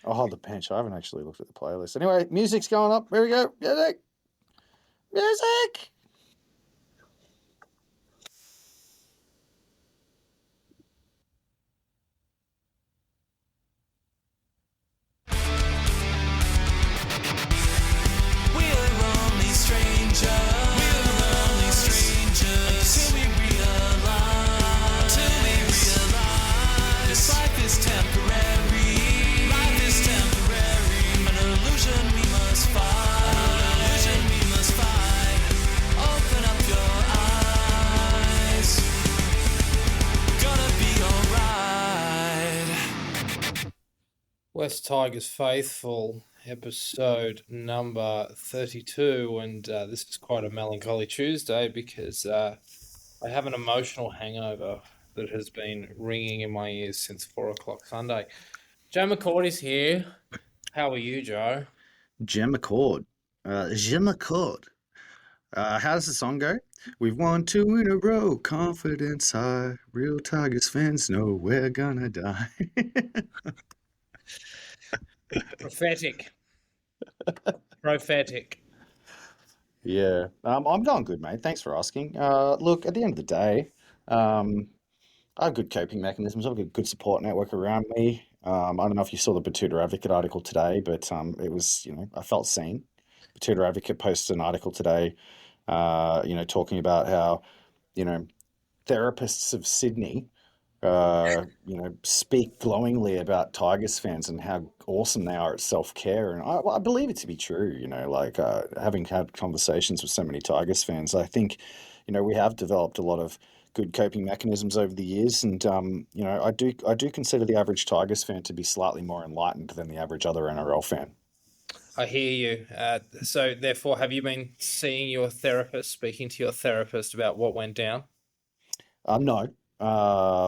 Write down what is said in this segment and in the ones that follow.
I'll hold the bench. I haven't actually looked at the playlist. Anyway, music's going up. Here we go. Music. Music. West Tigers Faithful, episode number 32, and this is quite a melancholy Tuesday because I have an emotional hangover that has been ringing in my ears since 4 o'clock Sunday. Joe McCord is here. How are you, Joe? Gem McCord. Gem McCord. How does the song go? We've won 2 in a row, confidence high. Real Tigers fans know we're gonna die. Prophetic. Prophetic. Yeah, I'm going good, mate. Thanks for asking. Look, at the end of the day, I have good coping mechanisms. I've got a good support network around me. I don't know if you saw the Batuta Advocate article today, but it was, I felt seen. Batuta Advocate posted an article today, talking about how, you know, therapists of Sydney, speak glowingly about Tigers fans and how awesome they are at self-care. And I believe it to be true, having had conversations with so many Tigers fans, I think, we have developed a lot of good coping mechanisms over the years. And, I do consider the average Tigers fan to be slightly more enlightened than the average other NRL fan. I hear you. So, therefore, have you been seeing your therapist, speaking to your therapist about what went down? No,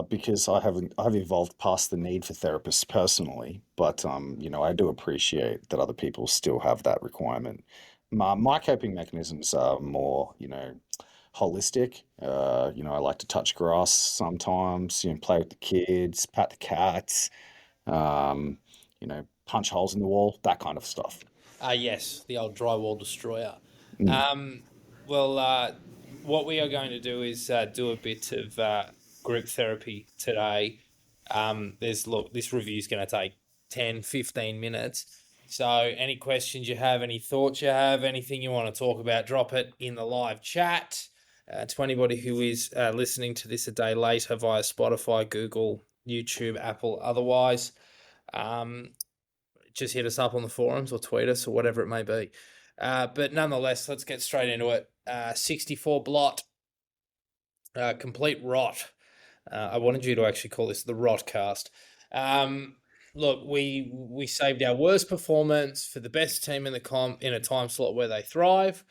because I've evolved past the need for therapists personally, but I do appreciate that other people still have that requirement. My coping mechanisms are more, holistic. I like to touch grass sometimes, play with the kids, pat the cats, punch holes in the wall, that kind of stuff. Yes, the old drywall destroyer. Mm. Um, well, what we are going to do is do a bit of group therapy today. This review is going to take 10, 15 minutes. So any questions you have, any thoughts you have, anything you want to talk about, drop it in the live chat. To anybody who is listening to this a day later via Spotify, Google, YouTube, Apple, otherwise, just hit us up on the forums or tweet us or whatever it may be. But nonetheless, let's get straight into it. 64 blot, complete rot. I wanted you to actually call this the Rotcast. Look, we saved our worst performance for the best team in the comp in a time slot where they thrive.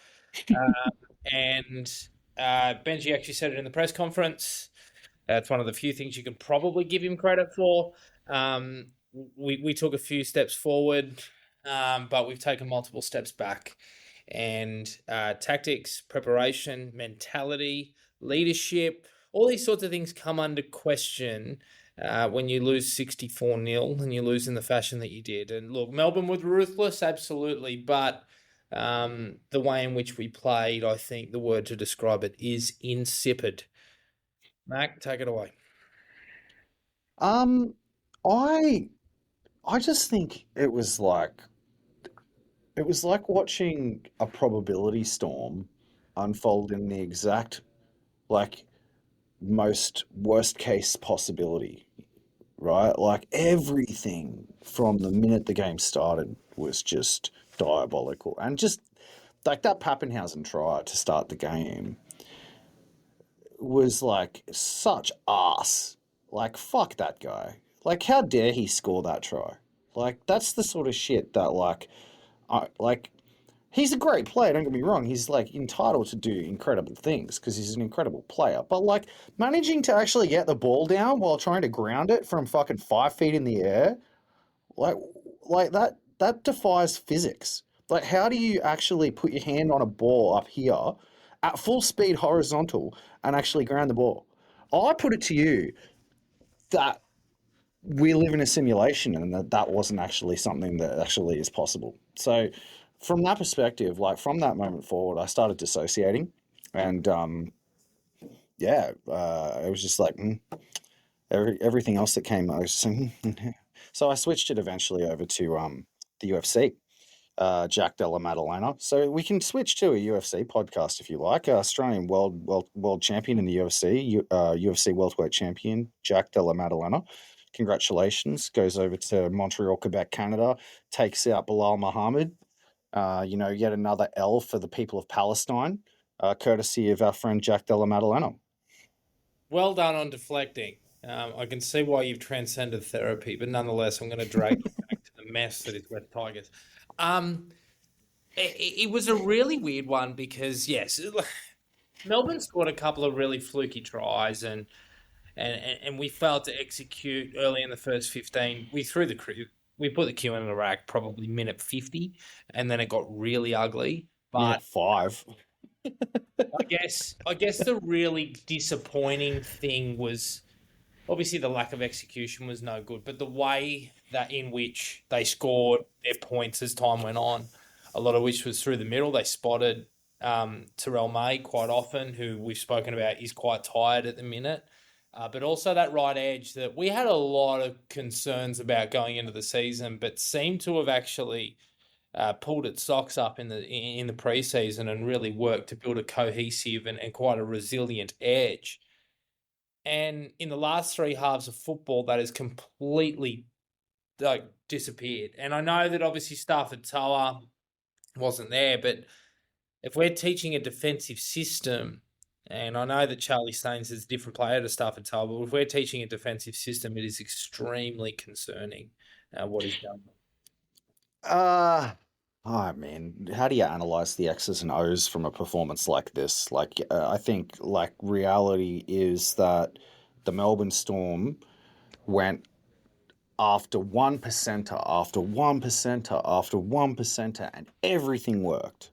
And Benji actually said it in the press conference. It's one of the few things you can probably give him credit for. We took a few steps forward, but we've taken multiple steps back. And tactics, preparation, mentality, leadership, all these sorts of things come under question when you lose 64-0 and you lose in the fashion that you did. And look, Melbourne was ruthless, absolutely, but the way in which we played, I think the word to describe it is insipid. Mac, take it away. I I just think it was like watching a probability storm unfold in the exact like most worst case possibility, right? Like everything from the minute the game started was just diabolical. And just like that Pappenhausen try to start the game was like such ass. Like fuck that guy. Like how dare he score that try? Like that's the sort of shit that like he's a great player, don't get me wrong. He's like entitled to do incredible things because he's an incredible player. But like managing to actually get the ball down while trying to ground it from fucking 5 feet in the air, like that defies physics. Like how do you actually put your hand on a ball up here at full speed horizontal and actually ground the ball? I put it to you that we live in a simulation, and that wasn't actually something that actually is possible. So, from that perspective, like from that moment forward, I started dissociating, and yeah, it was just like everything else that came. I was just saying, so I switched it eventually over to the UFC. Jack Della Maddalena. So we can switch to a UFC podcast if you like. Australian world champion in the UFC, UFC welterweight champion Jack Della Maddalena. Congratulations! Goes over to Montreal, Quebec, Canada. Takes out Bilal Muhammad. Yet another L for the people of Palestine, courtesy of our friend Jack Della Maddalena. Well done on deflecting. I can see why you've transcended therapy, but nonetheless, I'm going to drag you back to the mess that is West Tigers. Um, it was a really weird one because yes, Melbourne scored a couple of really fluky tries, and we failed to execute early in the first 15. We put the queue in the rack probably minute 50, and then it got really ugly. Minute But 5. I guess the really disappointing thing was obviously the lack of execution was no good, but the way that in which they scored their points as time went on, a lot of which was through the middle. They spotted Terrell May quite often, who we've spoken about is quite tired at the minute. But also that right edge that we had a lot of concerns about going into the season, but seemed to have actually pulled its socks up in the preseason and really worked to build a cohesive and quite a resilient edge. And in the last three halves of football, that has completely disappeared. And I know that obviously Stafford Toa wasn't there, but if we're teaching a defensive system, and I know that Charlie Staines is a different player to Stafford Toa, but if we're teaching a defensive system, it is extremely concerning what he's done. Uh, oh man, how do you analyze the X's and O's from a performance like this? I think like reality is that the Melbourne Storm went after one percenter, after one percenter, after one percenter, and everything worked.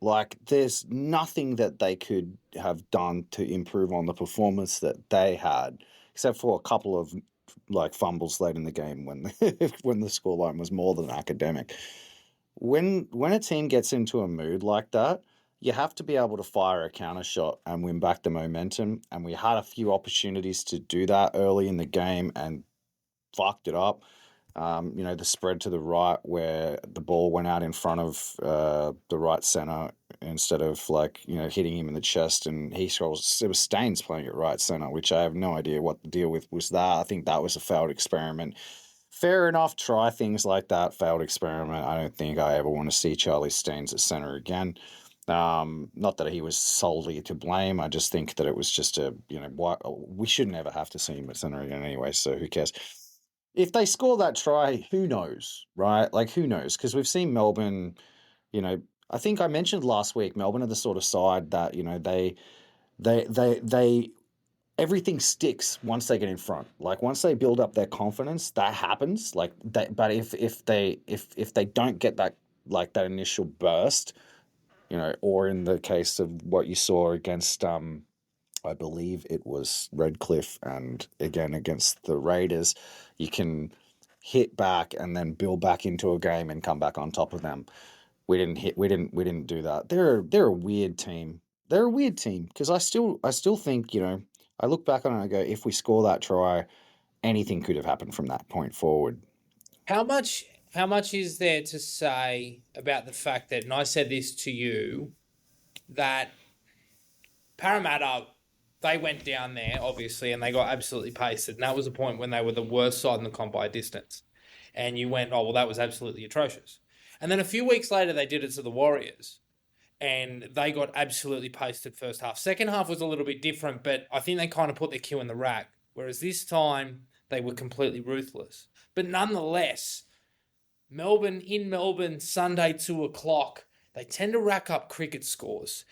Like, there's nothing that they could have done to improve on the performance that they had, except for a couple of like fumbles late in the game when when the scoreline was more than academic. When a team gets into a mood like that, you have to be able to fire a counter shot and win back the momentum. And we had a few opportunities to do that early in the game and fucked it up. The spread to the right where the ball went out in front of the right center instead of hitting him in the chest, and he scrolls. It was Staines playing at right center, which I have no idea what the deal with was. That I think that was a failed experiment. Fair enough, try things like that. Failed experiment. I don't think I ever want to see Charlie Staines at center again. Not that he was solely to blame. I just think that it was just we shouldn't ever have to see him at center again anyway. So who cares? If they score that try, who knows, right? Like, who knows? Because we've seen Melbourne, you know, I think I mentioned last week, Melbourne are the sort of side that, they everything sticks once they get in front. Like, once they build up their confidence, that happens. Like that, but if they don't get that, like, that initial burst, or in the case of what you saw against I believe it was Redcliffe and again against the Raiders, you can hit back and then build back into a game and come back on top of them. We didn't do that. They're a weird team. They're a weird team because I still think, I look back on it and I go, if we score that try, anything could have happened from that point forward. How much how much is there to say about the fact that, and I said this to you, that Parramatta, they went down there, obviously, and they got absolutely pasted. And that was a point when they were the worst side in the comp by a distance. And you went, oh, well, that was absolutely atrocious. And then a few weeks later, they did it to the Warriors. And they got absolutely pasted first half. Second half was a little bit different, but I think they kind of put their cue in the rack. Whereas this time, they were completely ruthless. But nonetheless, in Melbourne, Sunday, 2 o'clock, they tend to rack up cricket scores.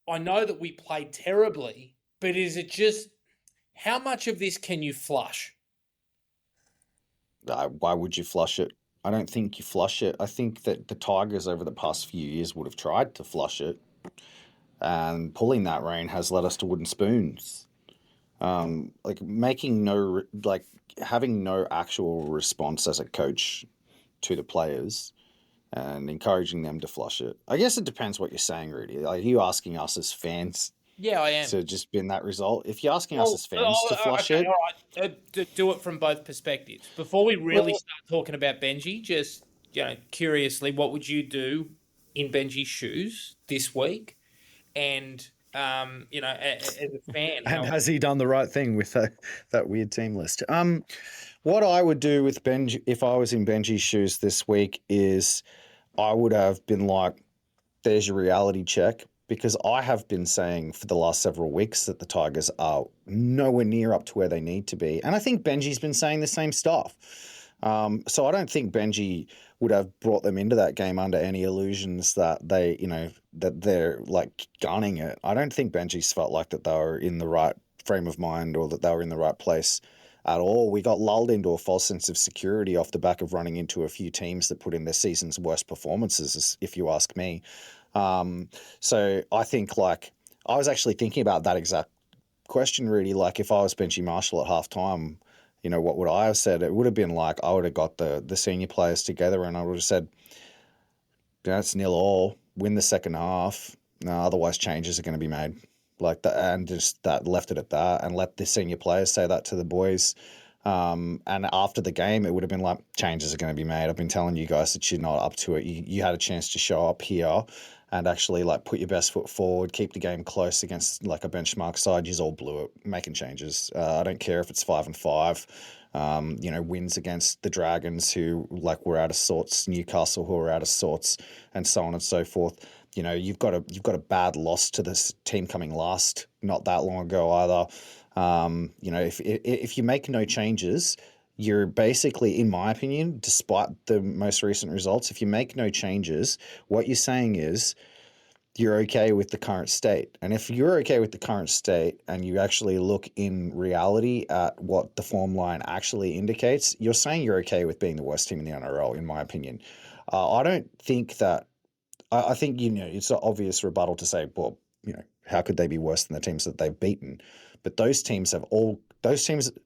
I know that we played terribly, but is it just how much of this can you flush? Why would you flush it? I don't think you flush it. I think that the Tigers over the past few years would have tried to flush it, and pulling that rein has led us to wooden spoons. Like making no like having no actual response as a coach to the players and encouraging them to flush it. I guess it depends what you're saying, Rudy. Like, are you asking us as fans Yeah, I am. to just bin that result? If you're asking us Well, as fans to flush okay, it, all right. Do it from both perspectives. Before we really well, start talking about Benji, just curiously, what would you do in Benji's shoes this week? And as a fan, and how? has he done the right thing with that weird team list? What I would do with Benji if I was in Benji's shoes this week is I would have been like, there's your reality check because I have been saying for the last several weeks that the Tigers are nowhere near up to where they need to be. And I think Benji's been saying the same stuff. So I don't think Benji would have brought them into that game under any illusions that that they're like gunning it. I don't think Benji's felt like that they were in the right frame of mind or that they were in the right place at all. We got lulled into a false sense of security off the back of running into a few teams that put in their season's worst performances, if you ask me. Um, so I think like I was actually thinking about that exact question, Rudy. Like if I was Benji Marshall at halftime, what would I have said? It would have been like I would have got the senior players together and I would have said, it's 0-0, win the second half. No, otherwise changes are going to be made. Like that, and just that left it at that, and let the senior players say that to the boys. And after the game, it would have been like changes are going to be made. I've been telling you guys that you're not up to it. You had a chance to show up here and actually like put your best foot forward, keep the game close against like a benchmark side. You all blew it, making changes. I don't care if it's 5-5. Wins against the Dragons, who like were out of sorts, Newcastle, who are out of sorts, and so on and so forth. You've got a bad loss to this team coming last not that long ago either. If you make no changes, you're basically, in my opinion, despite the most recent results, if you make no changes, what you're saying is you're okay with the current state. And if you're okay with the current state and you actually look in reality at what the form line actually indicates, you're saying you're okay with being the worst team in the NRL, in my opinion. I don't think that. I think it's an obvious rebuttal to say, well, how could they be worse than the teams that they've beaten? But those teams.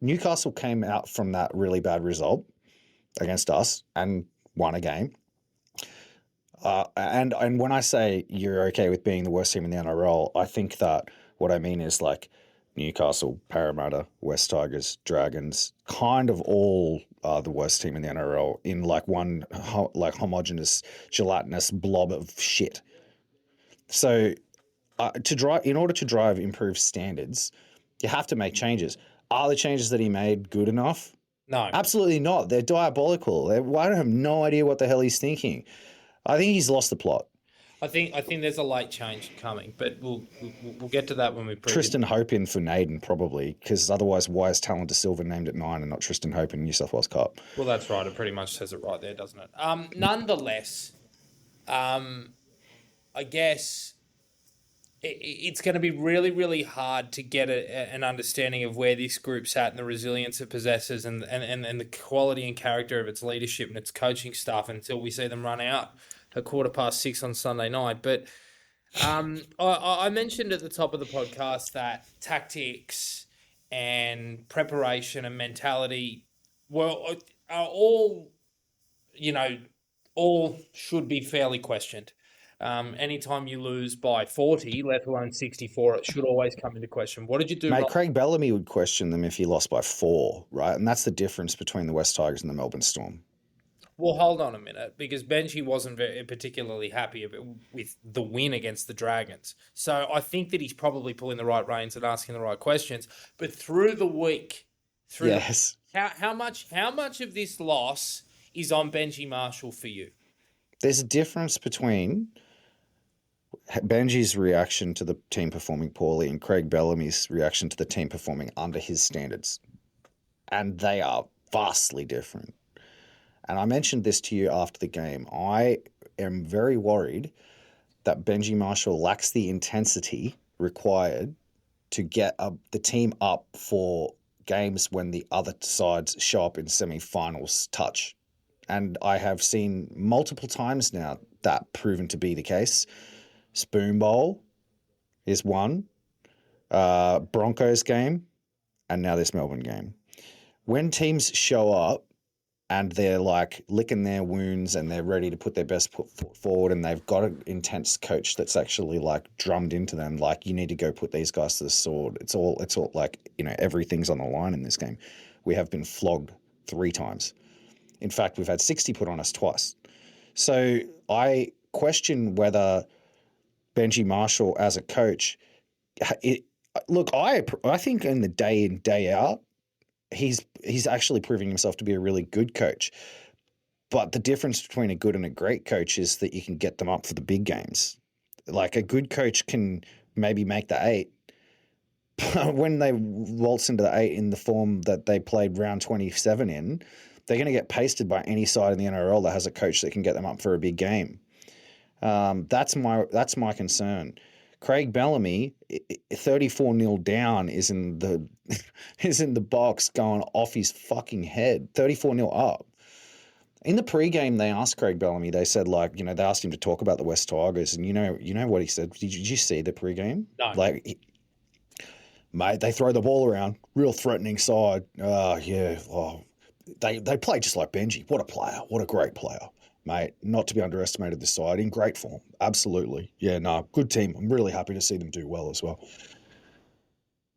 Newcastle came out from that really bad result against us and won a game. And when I say you're okay with being the worst team in the NRL, I think that what I mean is like Newcastle, Parramatta, West Tigers, Dragons, kind of all are the worst team in the NRL in like one like homogenous, gelatinous blob of shit. So in order to drive improved standards, you have to make changes. Are the changes that he made good enough? No, Absolutely not. They're diabolical. I have no idea what the hell he's thinking. I think he's lost the plot. I think there's a late change coming, but we'll get to that when we preview. Tristan Hope in for Naden probably, because otherwise, why is Talon De Silva named at 9 and not Tristan Hope in New South Wales Cup? Well, that's right. It pretty much says it right there, doesn't it? Nonetheless, um, I guess it's going to be really, really hard to get an understanding of where this group's at and the resilience it possesses and the quality and character of its leadership and its coaching staff until we see them run out at 6:15 on Sunday night. But I mentioned at the top of the podcast that tactics and preparation and mentality are all, you know, all should be fairly questioned. Anytime you lose by 40, let alone 64, it should always come into question. What did you do Mate, wrong? Craig Bellamy would question them if he lost by 4, right? And that's the difference between the West Tigers and the Melbourne Storm. Well, hold on a minute, because Benji wasn't particularly happy with the win against the Dragons. So I think that he's probably pulling the right reins and asking the right questions. But through the week, Yes. how much of this loss is on Benji Marshall for you? There's a difference between Benji's reaction to the team performing poorly and Craig Bellamy's reaction to the team performing under his standards. And they are vastly different. And I mentioned this to you after the game. I am very worried that Benji Marshall lacks the intensity required to get the team up for games when the other sides show up in semi-finals touch. And I have seen multiple times now that proven to be the case. Spoon Bowl is one. Broncos game and now this Melbourne game. When teams show up and they're like licking their wounds and they're ready to put their best foot forward and they've got an intense coach that's actually like drummed into them, like you need to go put these guys to the sword. It's all like, everything's on the line in this game. We have been flogged 3 times. In fact, we've had 60 put on us twice. So I question whether Benji Marshall as a coach, look, I think in the day in, day out, he's actually proving himself to be a really good coach. But the difference between a good and a great coach is that you can get them up for the big games. Like a good coach can maybe make the 8. But when they waltz into the 8 in the form that they played round 27 in, they're going to get pasted by any side in the NRL that has a coach that can get them up for a big game. That's my concern. Craig Bellamy, 34-0 down, is in the box going off his fucking head. 34-0 up. In the pre-game, they asked Craig Bellamy. They said, like, they asked him to talk about the West Tigers, and you know what he said. Did you see the pre-game? No. Like, mate, they throw the ball around, real threatening side. Yeah. Oh, they play just like Benji. What a player! What a great player, mate. Not to be underestimated. This side in great form. Absolutely. Yeah. No, good team. I'm really happy to see them do well as well.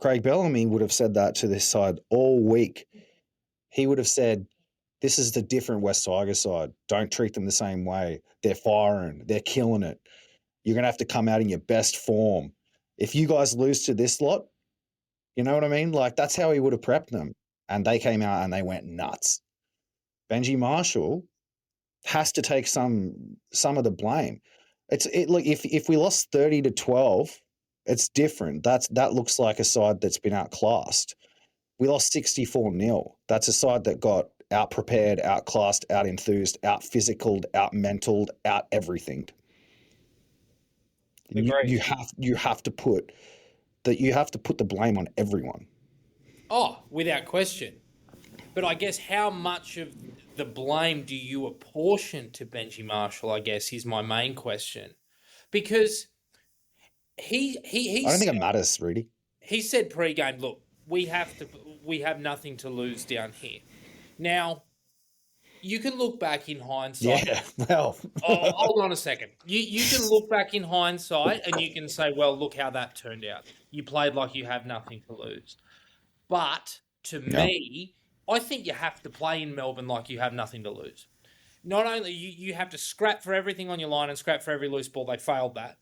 Craig Bellamy would have said that to this side all week. He would have said, this is the different West Tigers side. Don't treat them the same way. They're firing. They're killing it. You're going to have to come out in your best form. If you guys lose to this lot, you know what I mean? Like, that's how he would have prepped them. And they came out and they went nuts. Benji Marshall has to take some of the blame. Look, if we lost 30-12, it's different. That looks like a side that's been outclassed. We lost 64-0. That's a side that got out-prepared, outclassed, out-enthused, out-physicaled, out-mentaled, out-everythinged. You have to put the blame on everyone. Oh, without question. But I guess how much of the blame do you apportion to Benji Marshall, I guess, is my main question. Because he I don't think it matters, Rudy. He said pre-game, look, we have nothing to lose down here. Now, you can look back in hindsight. Yeah, well. Hold on a second. You can look back in hindsight and you can say, well, look how that turned out. You played like you have nothing to lose. But to me, I think you have to play in Melbourne like you have nothing to lose. Not only you have to scrap for everything on your line and scrap for every loose ball. They failed that.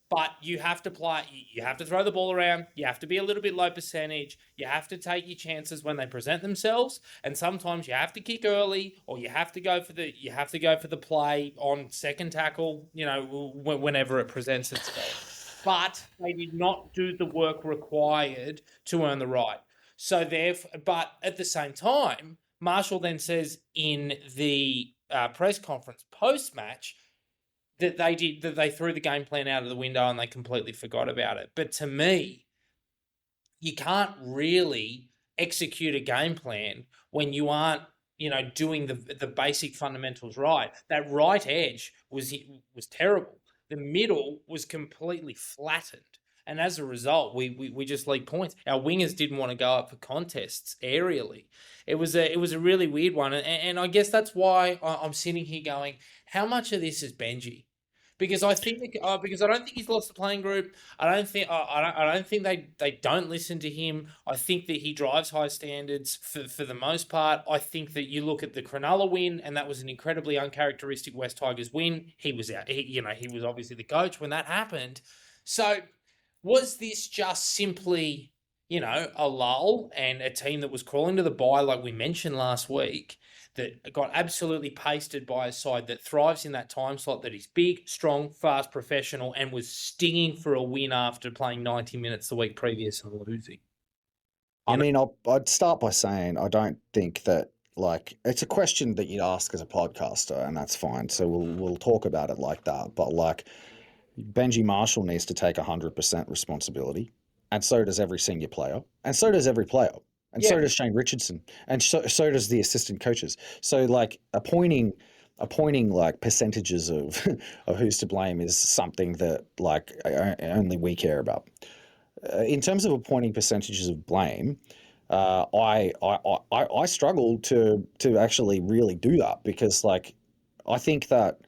But you have to play. You have to throw the ball around. You have to be a little bit low percentage. You have to take your chances when they present themselves. And sometimes you have to kick early, or you have to go for the play on second tackle. Whenever it presents itself. But they did not do the work required to earn the right. So but at the same time, Marshall then says in the press conference post-match that they threw the game plan out of the window and they completely forgot about it. But to me, you can't really execute a game plan when you aren't, doing the basic fundamentals right. That right edge was terrible. The middle was completely flattened. And as a result, we just leaked points. Our wingers didn't want to go up for contests aerially. It was a really weird one. And I guess that's why I'm sitting here going, how much of this is Benji? Because I think because I don't think he's lost the playing group. I don't think they don't listen to him. I think that he drives high standards for the most part. I think that you look at the Cronulla win, and that was an incredibly uncharacteristic West Tigers win. He was out. He was obviously the coach when that happened. So was this just simply a lull and a team that was crawling to the bye, like we mentioned last week, that got absolutely pasted by a side that thrives in that time slot, that is big, strong, fast, professional, and was stinging for a win after playing 90 minutes the week previous and losing? I'd start by saying I don't think that, like, it's a question that you'd ask as a podcaster, and that's fine. So we'll talk about it like that. But, like, Benji Marshall needs to take 100% responsibility, and so does every senior player, and so does every player. And so does Shane Richardson, and so does the assistant coaches. So, like, appointing like percentages of of who's to blame is something that, like, only we care about. In terms of appointing percentages of blame, I struggle to actually really do that because like I think that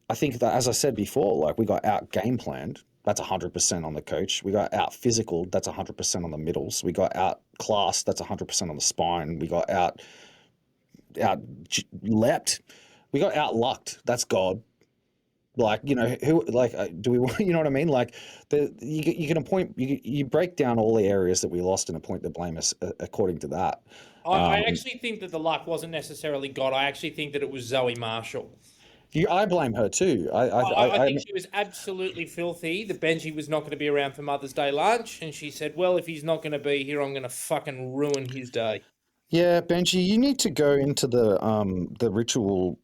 as I said before, like we got out game planned. That's 100% on the coach. We got out physical. That's 100% on the middles. We got out class. That's 100% on the spine. We got out leapt. We got out lucked. That's God. Like who like do we you know what I mean? Like you can appoint you break down all the areas that we lost and appoint the blame us according to that. I Um, actually think that the luck wasn't necessarily God. I actually think that it was Zoe Marshall. I blame her too. I think she was absolutely filthy. The Benji was not going to be around for Mother's Day lunch, and she said, "Well, if he's not going to be here, I'm going to fucking ruin his day." Yeah, Benji, you need to go into the ritual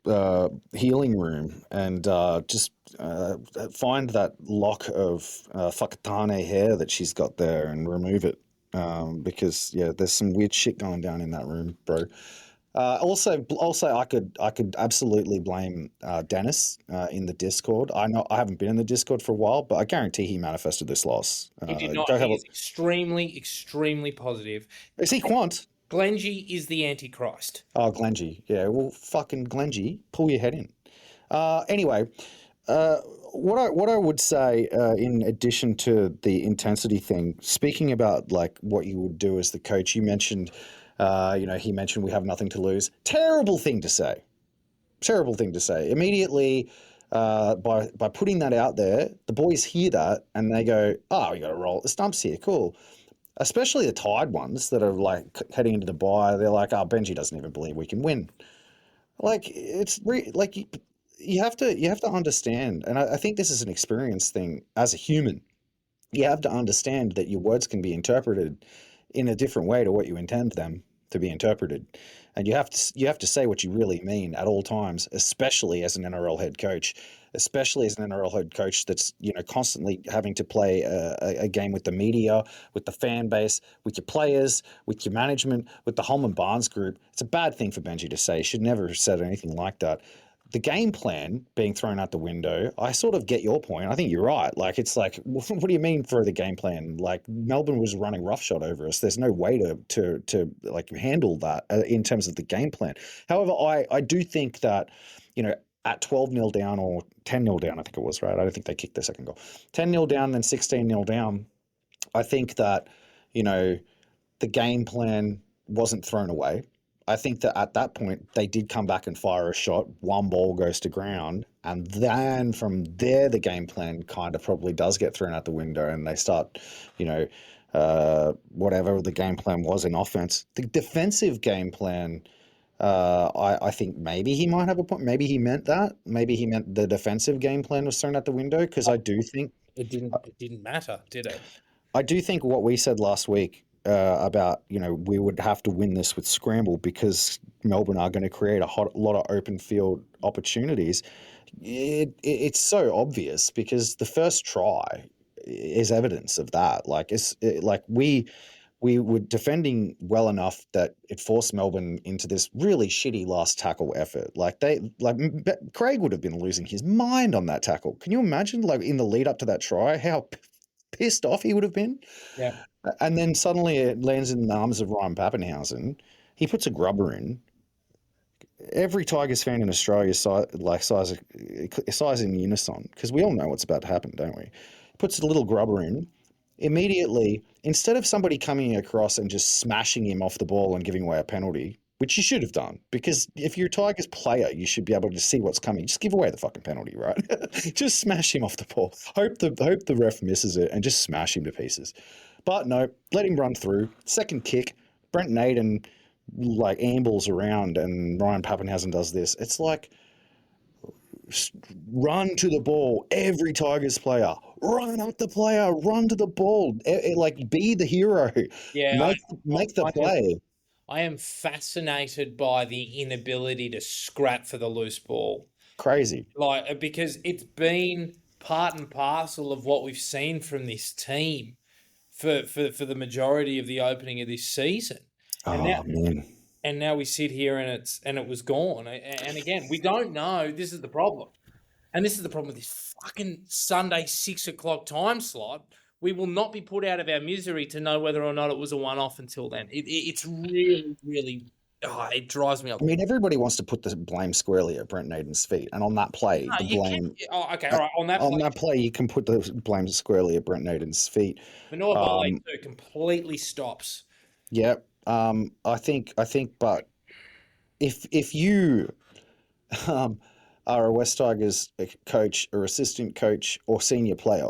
healing room and just find that lock of Whakatane hair that she's got there and remove it. Because yeah, there's some weird shit going down in that room, bro. Also, I could absolutely blame Dennis in the Discord. I know I haven't been in the Discord for a while, but I guarantee he manifested this loss. He did not. Go He have a. is extremely, extremely positive. Is he Quant? Glengie is the Antichrist. Oh, Glengie. Yeah, well, fucking Glengie, pull your head in. Anyway, what I would say in addition to the intensity thing, speaking about like what you would do as the coach, you mentioned, he mentioned we have nothing to lose. Terrible thing to say. Terrible thing to say. Immediately, by putting that out there, the boys hear that and they go, "Oh, we got to roll the stumps here. Cool." Especially the tired ones that are like heading into the bye. They're like, "Oh, Benji doesn't even believe we can win." Like like you have to understand, and I think this is an experience thing as a human. You have to understand that your words can be interpreted in a different way to what you intend them to be interpreted, and you have to say what you really mean at all times, especially as an NRL head coach, especially as an NRL head coach that's constantly having to play a game with the media, with the fan base, with your players, with your management, with the Holman Barnes group. It's a bad thing for Benji to say. He should never have said anything like that. The game plan being thrown out the window, I sort of get your point. I think you're right. Like, it's like, what do you mean for the game plan? Like, Melbourne was running roughshod over us. There's no way to like handle that in terms of the game plan. However, I do think that, at 12-0 down or 10-0 down, I think it was, right? I don't think they kicked their second goal. 10-0 down, then 16-0 down. I think that, you know, the game plan wasn't thrown away. I think that at that point they did come back and fire a shot. One ball goes to ground, and then from there the game plan kind of probably does get thrown out the window, and they start, you know, whatever the game plan was in offense. The defensive game plan, I think maybe he might have a point. Maybe he meant that. Maybe he meant the defensive game plan was thrown out the window because I do think It didn't. It didn't matter, did it? I do think what we said last week about we would have to win this with scramble because Melbourne are going to create lot of open field opportunities. It's so obvious because the first try is evidence of that. Like like we were defending well enough that it forced Melbourne into this really shitty last tackle effort. Craig would have been losing his mind on that tackle. Can you imagine, like in the lead up to that try, how pissed off he would have been? Yeah. And then suddenly it lands in the arms of Ryan Pappenhausen. He puts a grubber in. Every Tigers fan in Australia sighs in unison because we all know what's about to happen, don't we? Puts a little grubber in. Immediately, instead of somebody coming across and just smashing him off the ball and giving away a penalty, which you should have done, because if you're a Tigers player, you should be able to see what's coming. Just give away the fucking penalty, right? Just smash him off the ball. Hope the ref misses it and just smash him to pieces. But no, let him run through. Second kick, Brent Naden like ambles around and Ryan Pappenhausen does this. It's like run to the ball. Every Tigers player, run at the player, run to the ball. Like be the hero. Yeah. Make the I am. play. I am fascinated by the inability to scrap for the loose ball, Crazy. like because it's been part and parcel of what we've seen from this team for the majority of the opening of this season, and now Oh man. and now we sit here and it was gone. And again, we don't know. This is the problem, and this is the problem with this fucking Sunday 6 o'clock time slot. we will not be put out of our misery to know whether or not it was a one-off until then. It's really, really, it drives me up. I mean, everybody wants to put the blame squarely at Brent Naden's feet, and on that play, No, the you can't. blame Oh, okay, all right. On that on play, that play you can put the blame squarely at Brent Naden's feet. Manure Bale Um, too completely stops. yeah, I think, but if you um, are a West Tigers coach or assistant coach or senior player,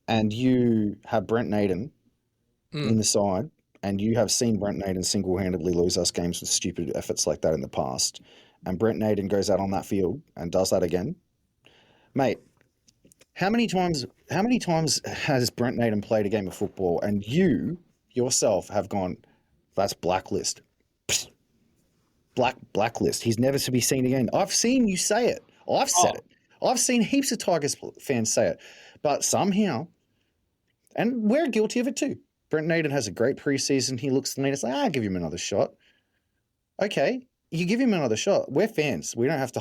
and you have Brent Naden in Mm. the side, and you have seen Brent Naden single-handedly lose us games with stupid efforts like that in the past, and Brent Naden goes out on that field and does that again, mate. How many times has Brent Naden played a game of football and you yourself have gone, that's blacklist, blacklist. He's never to be seen again. I've seen you say it. I've said Oh, it. I've seen heaps of Tigers fans say it, but somehow, and we're guilty of it too. Brent Naden has a great preseason. He looks neat. It's like, I'll give him another shot. Okay, you give him another shot. We're fans. We don't have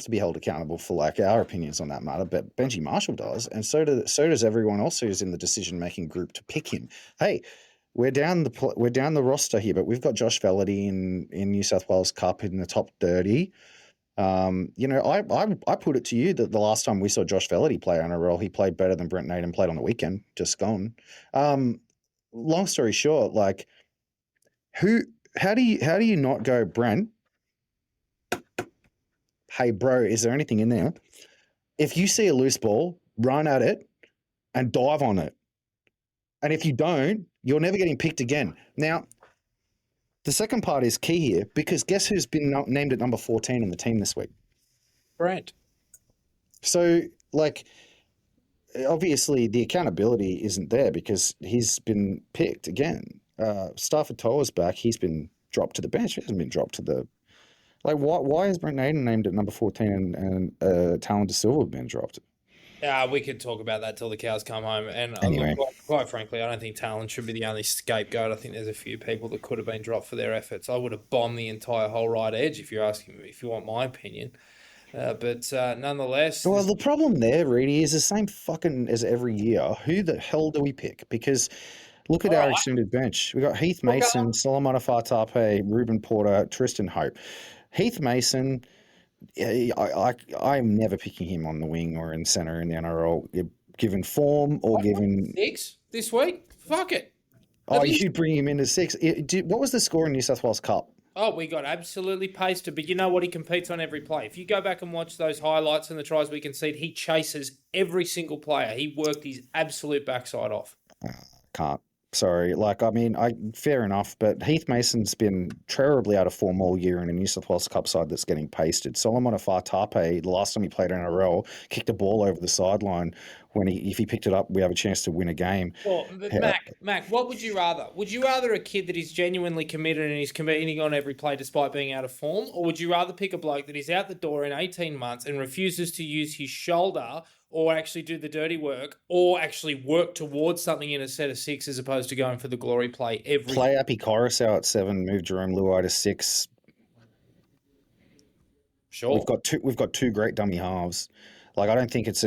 to be held accountable for like our opinions on that matter. But Benji Marshall does, and so does everyone else who's in the decision making group to pick him. Hey, we're down the roster here, but we've got Josh Vellaty in New South Wales Cup in the top 30. I put it to you that the last time we saw Josh Vellaty play NRL, he played better than Brent Naden played on the weekend. Just gone. Um, Long story short, like who? How do you not go, Brent? Hey, bro, is there anything in there? If you see a loose ball, run at it and dive on it. And if you don't, you're never getting picked again. Now, the second part is key here because guess who's been named at number 14 in the team this week? Brent. So, like, obviously the accountability isn't there because he's been picked again. Stafford Toa's back. He's been dropped to the bench. He hasn't been dropped to the. Like, why is Brent Naden named at number 14 and Talon De Silva been dropped? We could talk about that till the cows come home. And look, Anyway, quite frankly, I don't think Talon should be the only scapegoat. I think there's a few people that could have been dropped for their efforts. I would have bombed the entire whole right edge if you're asking me, if you want my opinion. But nonetheless, well, the problem there, Reedy, is the same fucking as every year. Who the hell do we pick? Because look at all our right. extended bench. We got Heath Look, Mason, Solomon Afatape, Ruben Porter, Tristan Hope. Heath Mason, I'm never picking him on the wing or in centre in the NRL, given form or given. 6 this week. Fuck it. Oh, At least. you bring him into six. What was the score in New South Wales Cup? Oh, we got absolutely pasted, but you know what? He competes on every play. If you go back and watch those highlights and the tries we concede, he chases every single player. He worked his absolute backside off. Can't. Sorry. Like, I mean, fair enough, but Heath Mason's been terribly out of form all year in a New South Wales Cup side that's getting pasted. Solomon Afatape, the last time he played NRL, kicked a ball over the sideline when if he picked it up, we have a chance to win a game. Well, but Yeah, Mac, what would you rather? Would you rather a kid that is genuinely committed and is competing on every play despite being out of form, or would you rather pick a bloke that is out the door in 18 months and refuses to use his shoulder or actually do the dirty work or actually work towards something in a set of 6 as opposed to going for the glory play every play Appy Coruscant at 7, move Jerome Luai to 6. Sure. We've got two great dummy halves. Like I don't think it's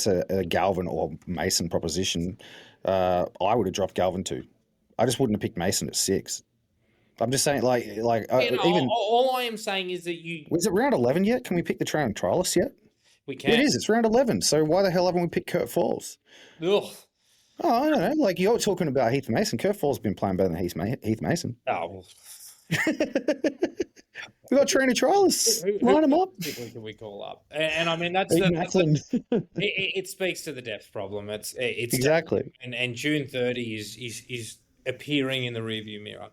a Galvin or Mason proposition. I would have dropped Galvin too. I just wouldn't have picked Mason at 6. I'm just saying, You know, even all I am saying is that was it round 11 yet? Can we pick the train trialists yet? we Yeah, it can. is. It's round 11. So why the hell haven't we picked Kurt Falls? Ugh. Oh, I don't know. Like you're talking about Heath Mason. Kurt Falls has been playing better than Heath Mason. Oh, well. We got trainer trialists. Who Line them up. can we call up? And I mean that's Eden that's Ackland. it speaks to the depth problem. It's Exactly. and June 30 is appearing in the rearview mirror.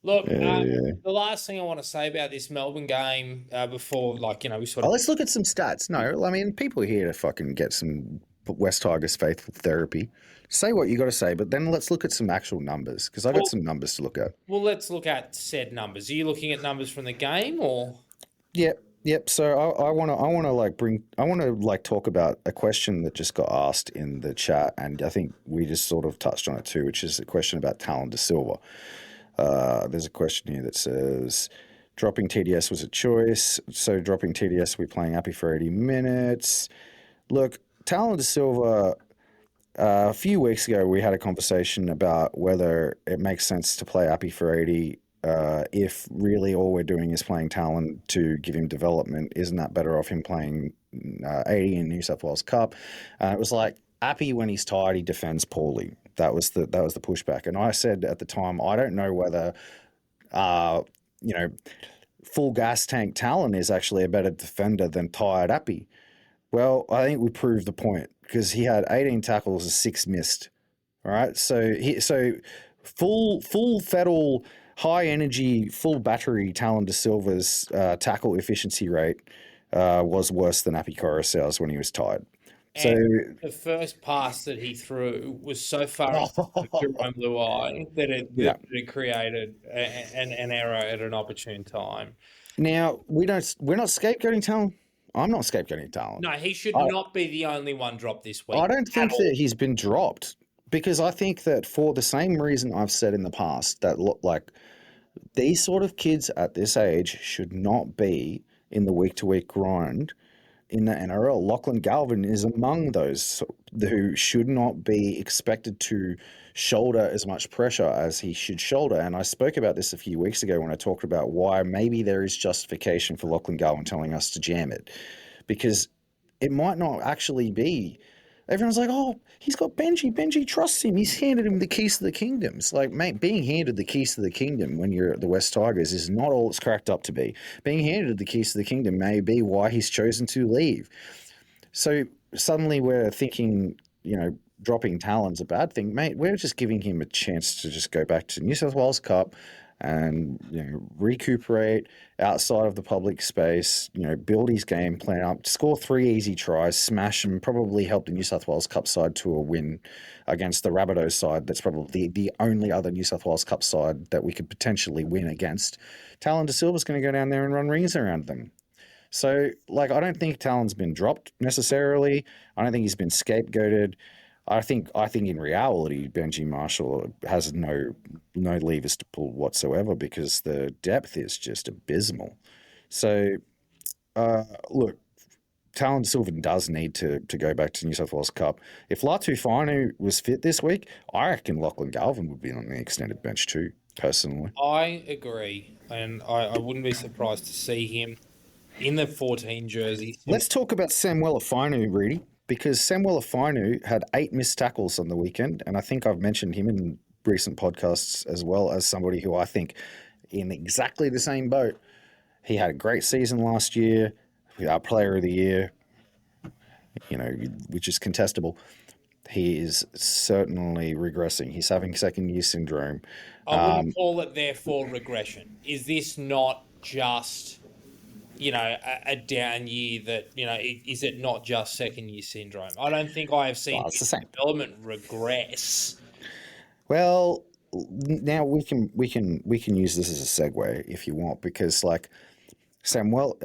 Look, Yeah. the last thing I want to say about this Melbourne game before, we sort Oh, of let's look at some stats. No, I mean, people are here to fucking get some West Tigers faithful therapy. Say what you got to say, but then let's look at some actual numbers because I got well, some numbers to look at. well, let's look at said numbers. Are you looking at numbers from the game or? Yep, yep. So I want to talk about a question that just got asked in the chat, and I think we just sort of touched on it too, which is a question about Talon De Silva. There's a question here that says, dropping TDS was a choice. So dropping TDS, we're playing Appy for 80 minutes. Look, Talon De Silva, A few weeks ago, we had a conversation about whether it makes sense to play Appy for 80 if really all we're doing is playing Talon to give him development. Isn't that better off him playing 80 in New South Wales Cup? It was like Appy, when he's tired, he defends poorly. That was the pushback, and I said at the time, I don't know whether uh, you know full gas tank Talon is actually a better defender than tired Appy. Well, I think we proved the point because he had 18 tackles and six missed. All right, so full federal high energy full battery Talon de Silva's tackle efficiency rate was worse than Api Coruscant's when he was tired. So And the first pass that he threw was so far in front of Jerome Luai that yeah. it created an error at an opportune time. Now we're not scapegoating Talon. I'm not scapegoating Talon. No, he should I, not be the only one dropped this I week don't at think that all. he's been dropped because I think that for the same reason I've said in the past that look like these sort of kids at this age should not be in the week to week grind in the NRL. Lachlan Galvin is among those who should not be expected to shoulder as much pressure as he should shoulder. And I spoke about this a few weeks ago when I talked about why maybe there is justification for Lachlan Galvin telling us to jam it, because it might not actually be. Everyone's like, oh, he's got Benji. Benji trusts him. He's handed him the keys to the kingdom. It's like, mate, being handed the keys to the kingdom when you're at the West Tigers is not all it's cracked up to be. Being handed the keys to the kingdom may be why he's chosen to leave. So suddenly we're thinking, dropping Talon's a bad thing, mate. We're just giving him a chance to just go back to New South Wales Cup and recuperate outside of the public space. Build his game plan up, score 3 easy tries, smash and probably help the New South Wales Cup side to a win against the Rabbitohs side. That's probably the only other New South Wales Cup side that we could potentially win against. Talon de Silva's going to go down there and run rings around them. So, I don't think Talon's been dropped necessarily. I don't think he's been scapegoated. I think in reality, Benji Marshall has no levers to pull whatsoever because the depth is just abysmal. So, look, Talon Sylvan does need to go back to New South Wales Cup. If Latu Fainu was fit this week, I reckon Lachlan Galvin would be on the extended bench too, personally. I agree, and I wouldn't be surprised to see him in the 14 jersey. Let's talk about Samuela Fainu, Reedy, because Samuela Fainu had 8 missed tackles on the weekend, and I think I've mentioned him in recent podcasts as well as somebody who I think in exactly the same boat. He had a great season last year, our player of the year, which is contestable. He is certainly regressing. He's having second year syndrome. I wouldn't call it therefore regression. Is this not just a down year that, is it not just second year syndrome? I don't think I have seen It's the same. development regress. Well, now we can use this as a segue if you want, because Samuel,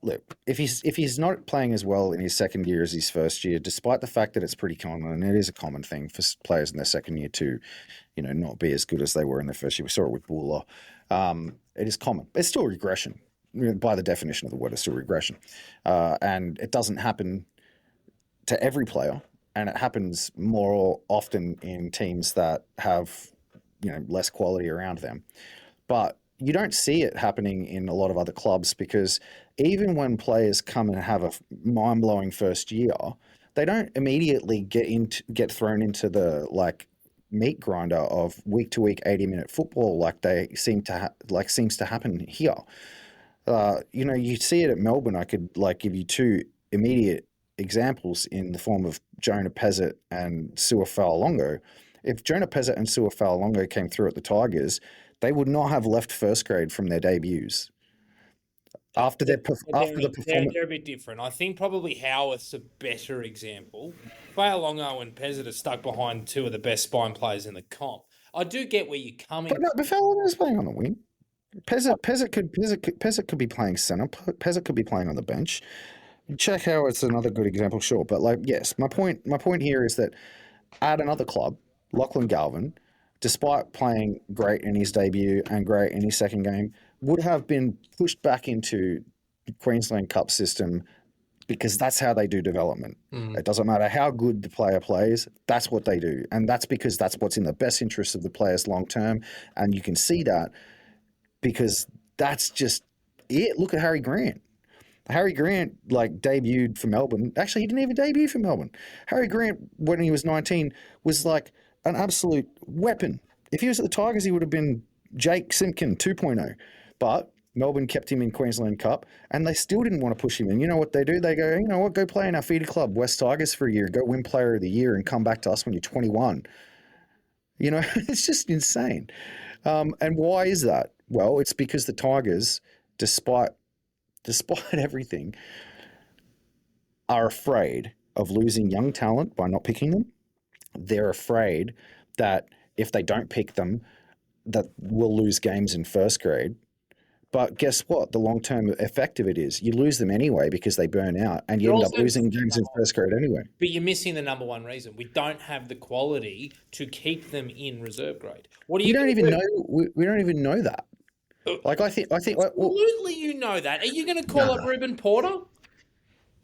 look, if he's not playing as well in his second year as his first year, despite the fact that it's pretty common, and it is a common thing for players in their second year to, not be as good as they were in their first year. We saw it with Buller. It is common. It's still regression. By the definition of the word, it's still regression. And it doesn't happen to every player, and it happens more often in teams that have, less quality around them. But you don't see it happening in a lot of other clubs because even when players come and have a mind-blowing first year, they don't immediately get thrown into the meat grinder of week to week 80-minute football like they seems to happen here. You see it at Melbourne. I could give you two immediate examples in the form of Jonah Pezzett and Sua Fa'alongo. If Jonah Pezzett and Sua Fa'alongo came through at the Tigers, they would not have left first grade from their debuts. After the performance, They're a bit different. I think probably Howarth's a better example. Failongo and Pezzett are stuck behind two of the best spine players in the comp. I do get where you're coming but no, but Fa'alongo is playing on the wing. Pezzett could be playing centre. Pezzett could be playing on the bench. Check Howard's another good example, sure. But yes, my point here is that at another club, Lachlan Galvin, despite playing great in his debut and great in his second game, would have been pushed back into the Queensland Cup system because that's how they do development. Mm. It doesn't matter how good the player plays, that's what they do. And that's because that's what's in the best interest of the players long term. And you can see that because that's just it. Look at Harry Grant. Harry Grant like debuted for Melbourne. Actually, he didn't even debut for Melbourne. Harry Grant, when he was 19, was like an absolute weapon. If he was at the Tigers, he would have been Jake Simpkin 2.0. But Melbourne kept him in Queensland Cup, and they still didn't want to push him in. You know what they do? They go, you know what, go play in our feeder club, West Tigers, for a year, go win Player of the Year, and come back to us when you're 21. You know, it's just insane. And why is that? Well, it's because the Tigers, despite everything, are afraid of losing young talent by not picking them. They're afraid that if they don't pick them, that we'll lose games in first grade. But guess what? The long-term effect of it is you lose them anyway because they burn out, and you You're end up also losing games in first grade anyway. But you're missing the number one reason. We don't have the quality to keep them in reserve grade. What are We you don't gonna even do? know. We don't even know that. Like I think. Well, Absolutely, you know that. Are you going to call up nah. Ruben Porter?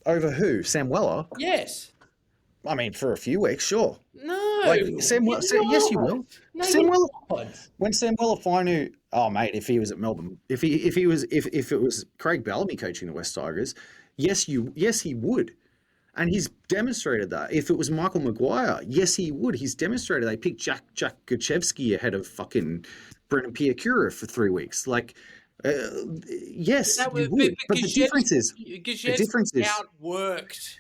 Over who? Sam Weller? Yes. I mean, for a few weeks, sure. No. Like Sam Weller, You're yes, you not. will. No, Sam you're Weller, not. when Sam Weller finally, oh mate, if he was at Melbourne, if it was Craig Bellamy coaching the West Tigers, yes he would, and he's demonstrated that. If it was Michael Maguire, yes he would. He's demonstrated. They picked Jack Gachevsky ahead of fucking Brendan Piacura for 3 weeks. Like, uh, yes, That was, you would. But the Gajewski difference is, outworked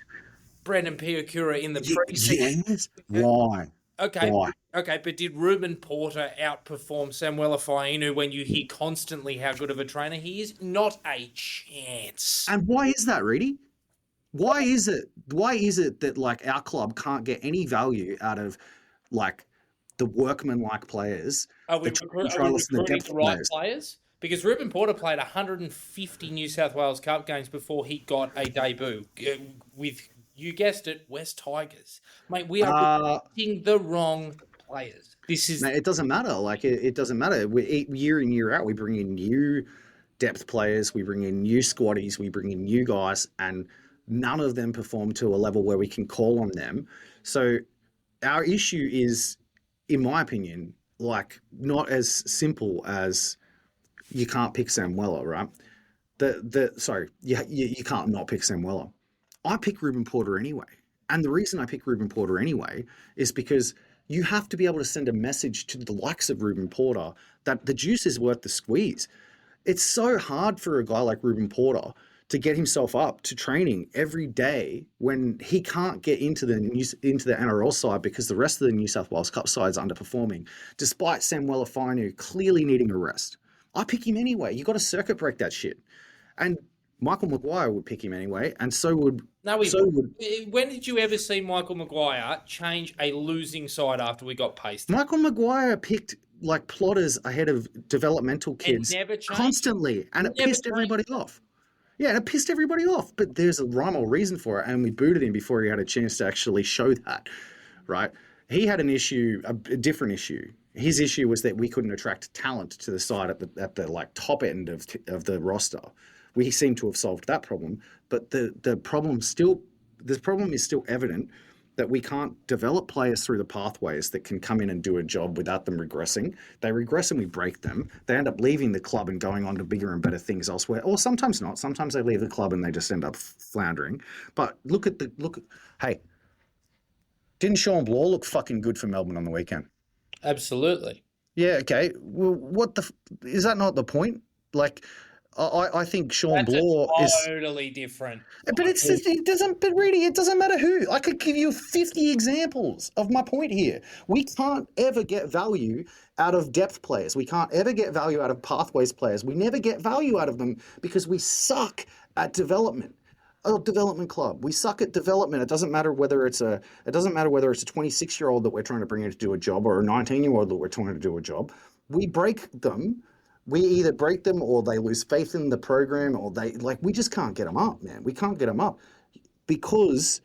Brendan Piacura in the preseason. yes, why, Okay, why? okay, but did Ruben Porter outperform Samuel Fainu when you hear constantly how good of a trainer he is? Not a chance. And why is that, Reedy? Why is it? Why is it that like our club can't get any value out of like the workman-like players, the Are we trainers and the recruiting depth the right players? players? Because Ruben Porter played 150 New South Wales Cup games before he got a debut with, you guessed it, West Tigers. Mate, we are recruiting the wrong players. This is It doesn't matter. Like it doesn't matter. Year in year out, we bring in new depth players, we bring in new squaddies, we bring in new guys, and none of them perform to a level where we can call on them. So our issue is, in my opinion, like not as simple as you can't pick Sam Weller, right? Sorry, you can't not pick Sam Weller. I pick Ruben Porter anyway. And the reason I pick Ruben Porter anyway is because you have to be able to send a message to the likes of Ruben Porter that the juice is worth the squeeze. It's so hard for a guy like Ruben Porter to get himself up to training every day when he can't get into the NRL side because the rest of the New South Wales Cup side is underperforming, despite Sam Weller-Fainu clearly needing a rest. I pick him anyway. You got to circuit break that shit. And Michael Maguire would pick him anyway, and so would. When did you ever see Michael Maguire change a losing side after we got pasted? Michael Maguire picked like plotters ahead of developmental kids constantly, and it pissed everybody off. Yeah, and it pissed everybody off. But there's a rhyme or reason for it, and we booted him before he had a chance to actually show that. Right? He had an issue, a different issue. His issue was that we couldn't attract talent to the side at the like top end of the roster. We seem to have solved that problem, but the problem is still evident that we can't develop players through the pathways that can come in and do a job without them regressing. They regress and we break them. They end up leaving the club and going on to bigger and better things elsewhere, or sometimes not. Sometimes they leave the club and they just end up floundering. But hey, didn't Sean Bloor look fucking good for Melbourne on the weekend? Absolutely. Yeah, okay. Well, is that not the point? Like, I think Sean Bloor is totally different. But it doesn't. But really, it doesn't matter who. I could give you 50 examples of my point here. We can't ever get value out of depth players. We can't ever get value out of pathways players. We never get value out of them because we suck at development. A development club. We suck at development. It doesn't matter whether it's a 26-year-old that we're trying to bring in to do a job or a 19-year-old that we're trying to do a job. We break them. We either break them or they lose faith in the program, or we just can't get them up, man. We can't get them up because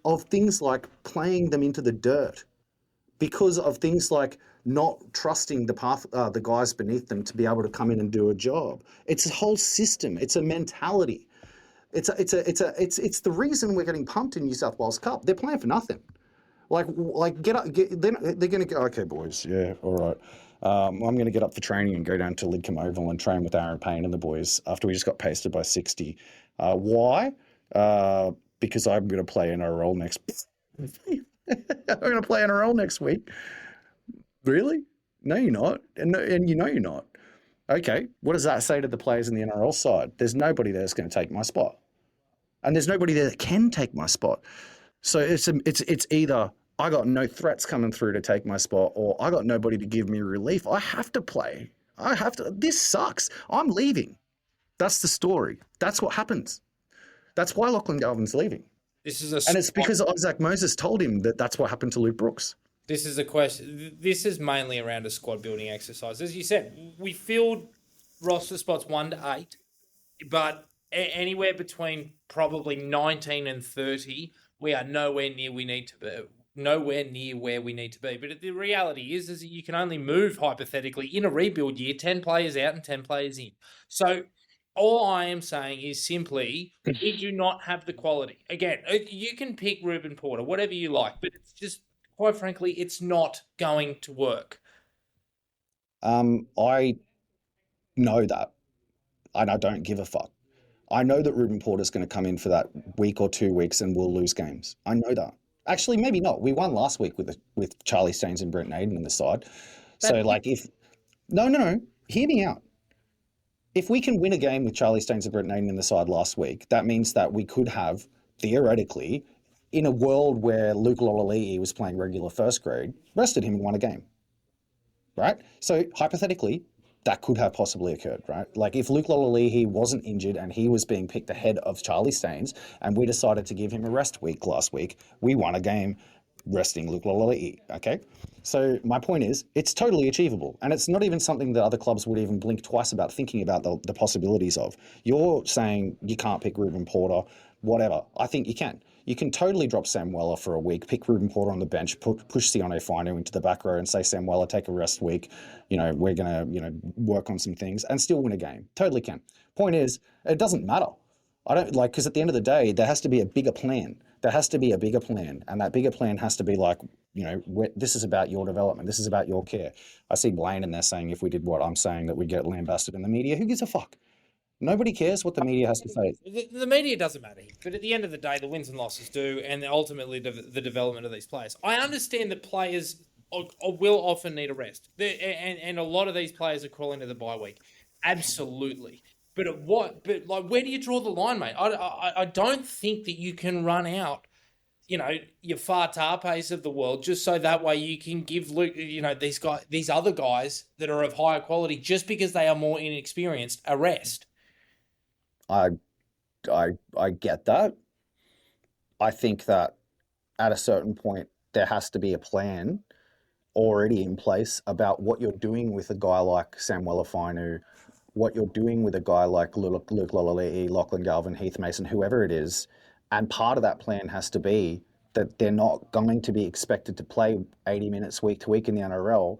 of things like playing them into the dirt, because of things like not trusting the guys beneath them to be able to come in and do a job. It's a whole system. It's a mentality It's the reason we're getting pumped in New South Wales Cup. They're playing for nothing. Get up. They're going to go. Okay, boys. Yeah, all right. I'm going to get up for training and go down to Lidcombe Oval and train with Aaron Payne and the boys after we just got pasted by 60. Why? Because I'm going to play NRL next. I'm going to play NRL next week. Really? No, you're not, and you know you're not. Okay, what does that say to the players in the NRL side? There's nobody there that's going to take my spot, and there's nobody there that can take my spot. So it's either I got no threats coming through to take my spot, or I got nobody to give me relief. I have to play. I have to. This sucks. I'm leaving. That's the story. That's what happens. That's why Lachlan Galvin's leaving, This is a and it's squad. because Isaac Moses told him that that's what happened to Luke Brooks. This is a question. This is mainly around a squad building exercise. As you said, we filled roster spots 1 to 8, but anywhere between probably 19 and 30, we are nowhere near we need to be. Nowhere near where we need to be. But the reality is that you can only move hypothetically in a rebuild year 10 players out and 10 players in. So all I am saying is simply we do not have the quality. Again, you can pick Ruben Porter, whatever you like, but it's just quite frankly, it's not going to work. I know that, and I don't give a fuck. I know that Ruben Porter's going to come in for that week or 2 weeks and we'll lose games. I know that. Actually, maybe not. We won last week with Charlie Staines and Brent Naden in the side. So, That like, if no, no, no, hear me out. If we can win a game with Charlie Staines and Brent Naden in the side last week, that means that we could have theoretically, in a world where Luke Lolalii was playing regular first grade, rested him and won a game, right? So hypothetically, that could have possibly occurred, right? Like if Luke Lolalii wasn't injured and he was being picked ahead of Charlie Staines, and we decided to give him a rest week last week, we won a game resting Luke Lolalii. Okay, so my point is, it's totally achievable, and it's not even something that other clubs would even blink twice about thinking about the possibilities of. You're saying you can't pick Ruben Porter, whatever. I think you can. You can totally drop Sam Weller for a week, pick Ruben Porter on the bench, push Sione Fino into the back row and say, Sam Weller, take a rest week. We're going to, work on some things and still win a game. Totally can. Point is, it doesn't matter. I don't like, because at the end of the day, there has to be a bigger plan. There has to be a bigger plan. And that bigger plan has to be like, this is about your development. This is about your care. I see Blaine in there saying if we did what I'm saying, that we'd get lambasted in the media. Who gives a fuck? Nobody cares what the media has to say. the media doesn't matter, but at the end of the day, the wins and losses do, and ultimately the development of these players. I understand that players will often need a rest, and a lot of these players are crawling to the bye week. Absolutely. But at what? But like, where do you draw the line, mate? I don't think that you can run out, your Fatah pace of the world just so that way you can give Luke, these other guys that are of higher quality just because they are more inexperienced a rest. I I get that. I think that at a certain point there has to be a plan already in place about what you're doing with a guy like Sam Finu, what you're doing with a guy like Luke Lolalei, Lachlan Galvin, Heath Mason, whoever it is. And part of that plan has to be that they're not going to be expected to play 80 minutes week to week in the NRL.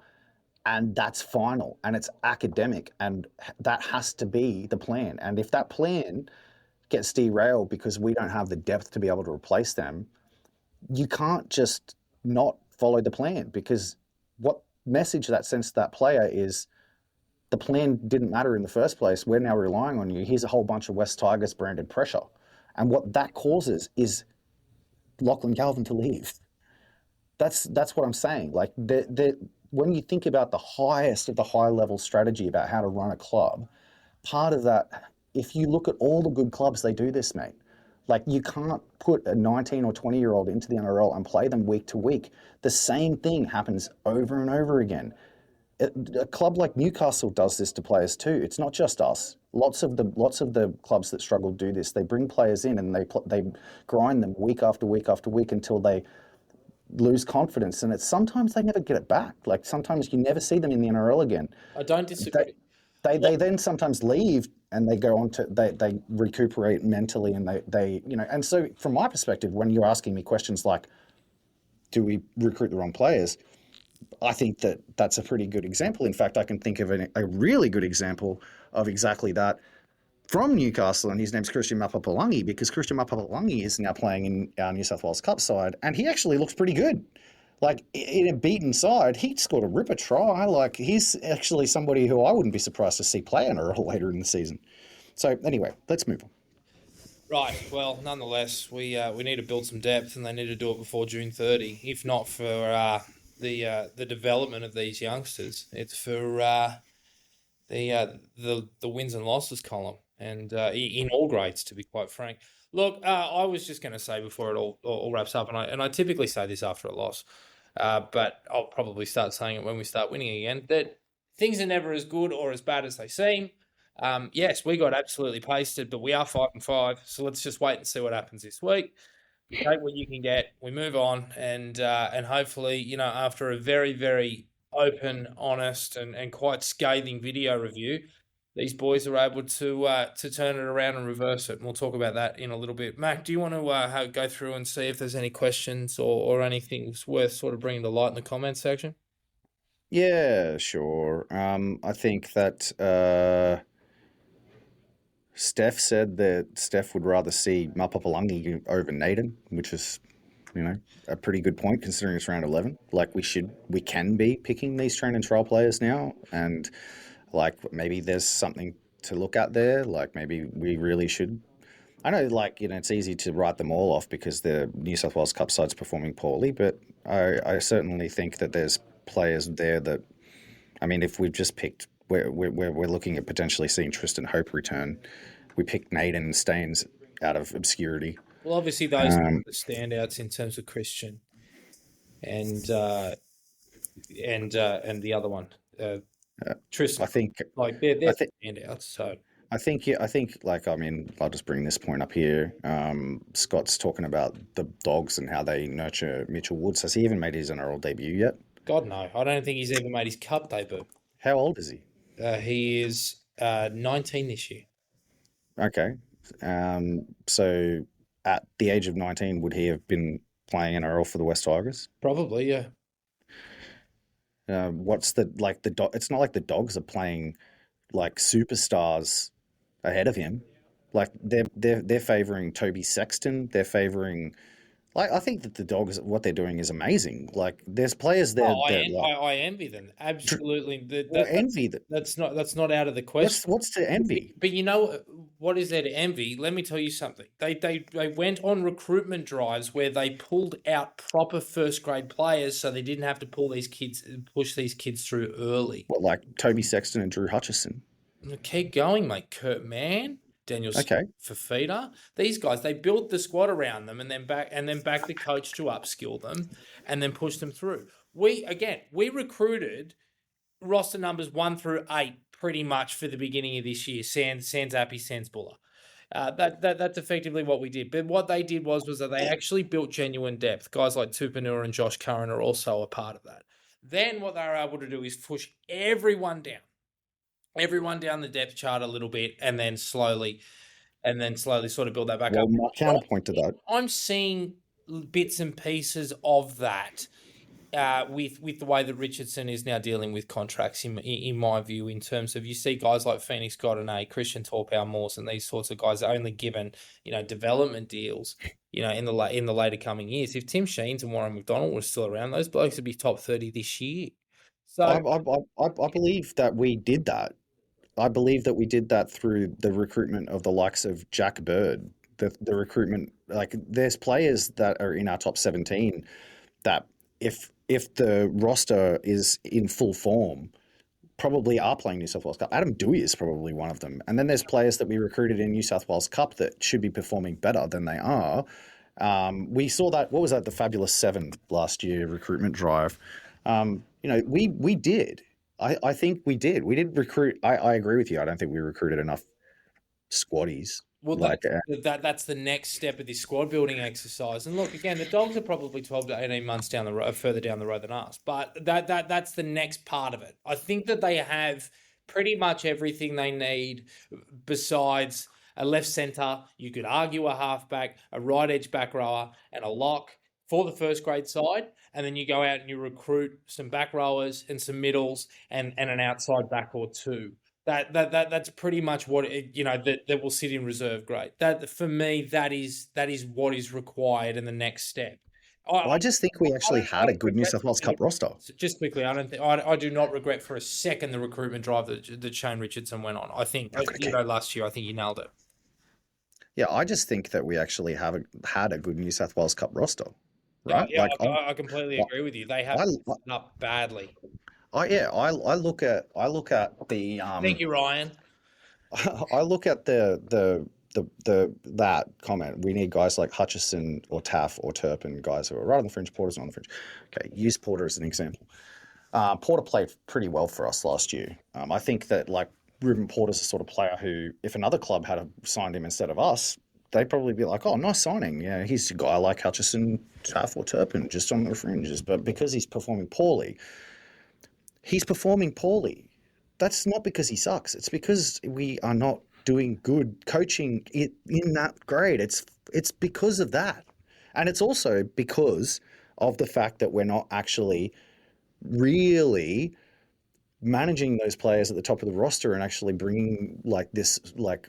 And that's final and it's academic. And that has to be the plan. And if that plan gets derailed because we don't have the depth to be able to replace them, you can't just not follow the plan, because what message that sends to that player is the plan didn't matter in the first place. We're now relying on you. Here's a whole bunch of West Tigers branded pressure. And what that causes is Lachlan Galvin to leave. That's what I'm saying. Like when you think about the highest of the high level strategy about how to run a club, part of that, if you look at all the good clubs, they do this, mate. Like you can't put a 19 or 20-year-old into the NRL and play them week to week. The same thing happens over and over again. A club like Newcastle does this to players too. It's not just us. Lots of the clubs that struggle do this. They bring players in and they grind them week after week after week until they lose confidence. And it's sometimes they never get it back. Like sometimes you never see them in the NRL again. I don't They disagree. they then sometimes leave and they go on to they recuperate mentally, and they and so from my perspective, when you're asking me questions like, do we recruit the wrong players? I think that that's a pretty good example. In fact, I can think of a really good example of exactly that from Newcastle, and his name's Christian Mapapalangi, because Christian Mapapalangi is now playing in our New South Wales Cup side, and he actually looks pretty good. Like in a beaten side, he scored a ripper try. Like he's actually somebody who I wouldn't be surprised to see play in a role later in the season. So anyway, let's move on. Right. Well, nonetheless, we need to build some depth, and they need to do it before June 30. If not for the development of these youngsters, it's for the wins and losses column, and in all grades, to be quite frank. Look, I was just going to say before it all wraps up, and I typically say this after a loss, but I'll probably start saying it when we start winning again, that things are never as good or as bad as they seem. Yes, we got absolutely pasted, but we are 5-5, so let's just wait and see what happens this week. You take what you can get. We move on, and hopefully, after a very, very open, honest, and quite scathing video review, these boys are able to turn it around and reverse it. And we'll talk about that in a little bit. Mac, do you want to go through and see if there's any questions or anything worth sort of bringing to light in the comments section? Yeah, sure. I think that Steph said that Steph would rather see Mapapalangi over Naden, which is, a pretty good point considering it's round 11. Like we can be picking these train and trial players now, and like maybe there's something to look at there. Like maybe we really should. I know, like it's easy to write them all off because the New South Wales Cup side's performing poorly, but I certainly think that there's players there that, I mean, if we've just picked, we're looking at potentially seeing Tristan Hope return. We picked Naden and Staines out of obscurity. Well, obviously those are Um, the standouts in terms of Christian and and the other one, I Tristan. think, Like they're I think, standouts. So yeah, I think, like, I mean, I'll just bring this point up here. Scott's talking about the Dogs and how they nurture Mitchell Woods. Has he even made his NRL debut yet? God no, I don't think he's ever made his cup debut. How old is he? He is 19 this year. Okay. So at the age of 19, would he have been playing NRL for the West Tigers? Probably, yeah. What's the like the dog? It's not like the Dogs are playing like superstars ahead of him. Like they're favoring Toby Sexton. They're favoring, like, I think that the Dogs, what they're doing is amazing. Like there's players there Oh, that like I envy them. Absolutely. well, envy that. That's not out of the question. What's to envy? But you know what is there to envy? Let me tell you something. They went on recruitment drives where they pulled out proper first grade players, so they didn't have to push these kids through early. What, like Toby Sexton and Drew Hutchison? Keep going, mate. Kurt Mann, Daniel Okay. Fafita. These guys, they built the squad around them and then back the coach to upskill them and then push them through. We recruited roster numbers 1 through 8 pretty much for the beginning of this year. Sans Appy, Sans Buller. That's effectively what we did. But what they did was that they actually built genuine depth. Guys like Tupanua and Josh Curran are also a part of that. Then what they were able to do is push everyone down the depth chart a little bit, and then slowly sort of build that back Well, up. my counterpoint to that. I'm seeing bits and pieces of that with the way that Richardson is now dealing with contracts, in my view, in terms of you see guys like Phoenix Gordon, Christian Torpau Morse, and these sorts of guys are only given development deals in the later coming years. If Tim Sheens and Warren McDonald were still around, those blokes would be top 30 this year. So I believe that we did that. I believe that we did that through the recruitment of the likes of Jack Bird. The recruitment, like, there's players that are in our top 17 that if the roster is in full form, probably are playing New South Wales Cup. Adam Dewey is probably one of them. And then there's players that we recruited in New South Wales Cup that should be performing better than they are. We saw that, what was that, the Fabulous Seven last year recruitment drive. We did. I think we did. We did recruit. I agree with you. I don't think we recruited enough squaddies. Well, Like, that's the next step of this squad building exercise. And look, again, the Dogs are probably 12 to 18 months down the road, further down the road than us. But that's the next part of it. I think that they have pretty much everything they need besides a left centre. You could argue a halfback, a right edge back rower, and a lock for the first grade side. And then you go out and you recruit some back rowers and some middles and an outside back or two. That's pretty much what that will sit in reserve grade. That for me, that is what is required in the next step. I just think we actually I had a don't good New regret South Wales Cup roster. just quickly. I don't think I do not regret for a second the recruitment drive that Shane Richardson went on. I think Not gonna keep. last year I think he nailed it. Yeah, I just think that we actually had a good New South Wales Cup roster, Yeah, right? yeah, I completely agree with you. They have I, messed it up badly. I look at the Thank you, Ryan. I look at the that comment. We need guys like Hutchison or Taff or Turpin, guys who are right on the fringe. Porter's on the fringe. Okay, use Porter as an example. Porter played pretty well for us last year. I think that like Ruben Porter's the sort of player who, if another club had signed him instead of us, they'd probably be like, "Oh, nice signing. Yeah, he's a guy like Hutchison, Taff, or Turpin, just on the fringes." But because he's performing poorly. That's not because he sucks. It's because we are not doing good coaching in that grade. It's because of that, and it's also because of the fact that we're not actually really managing those players at the top of the roster and actually bringing like this like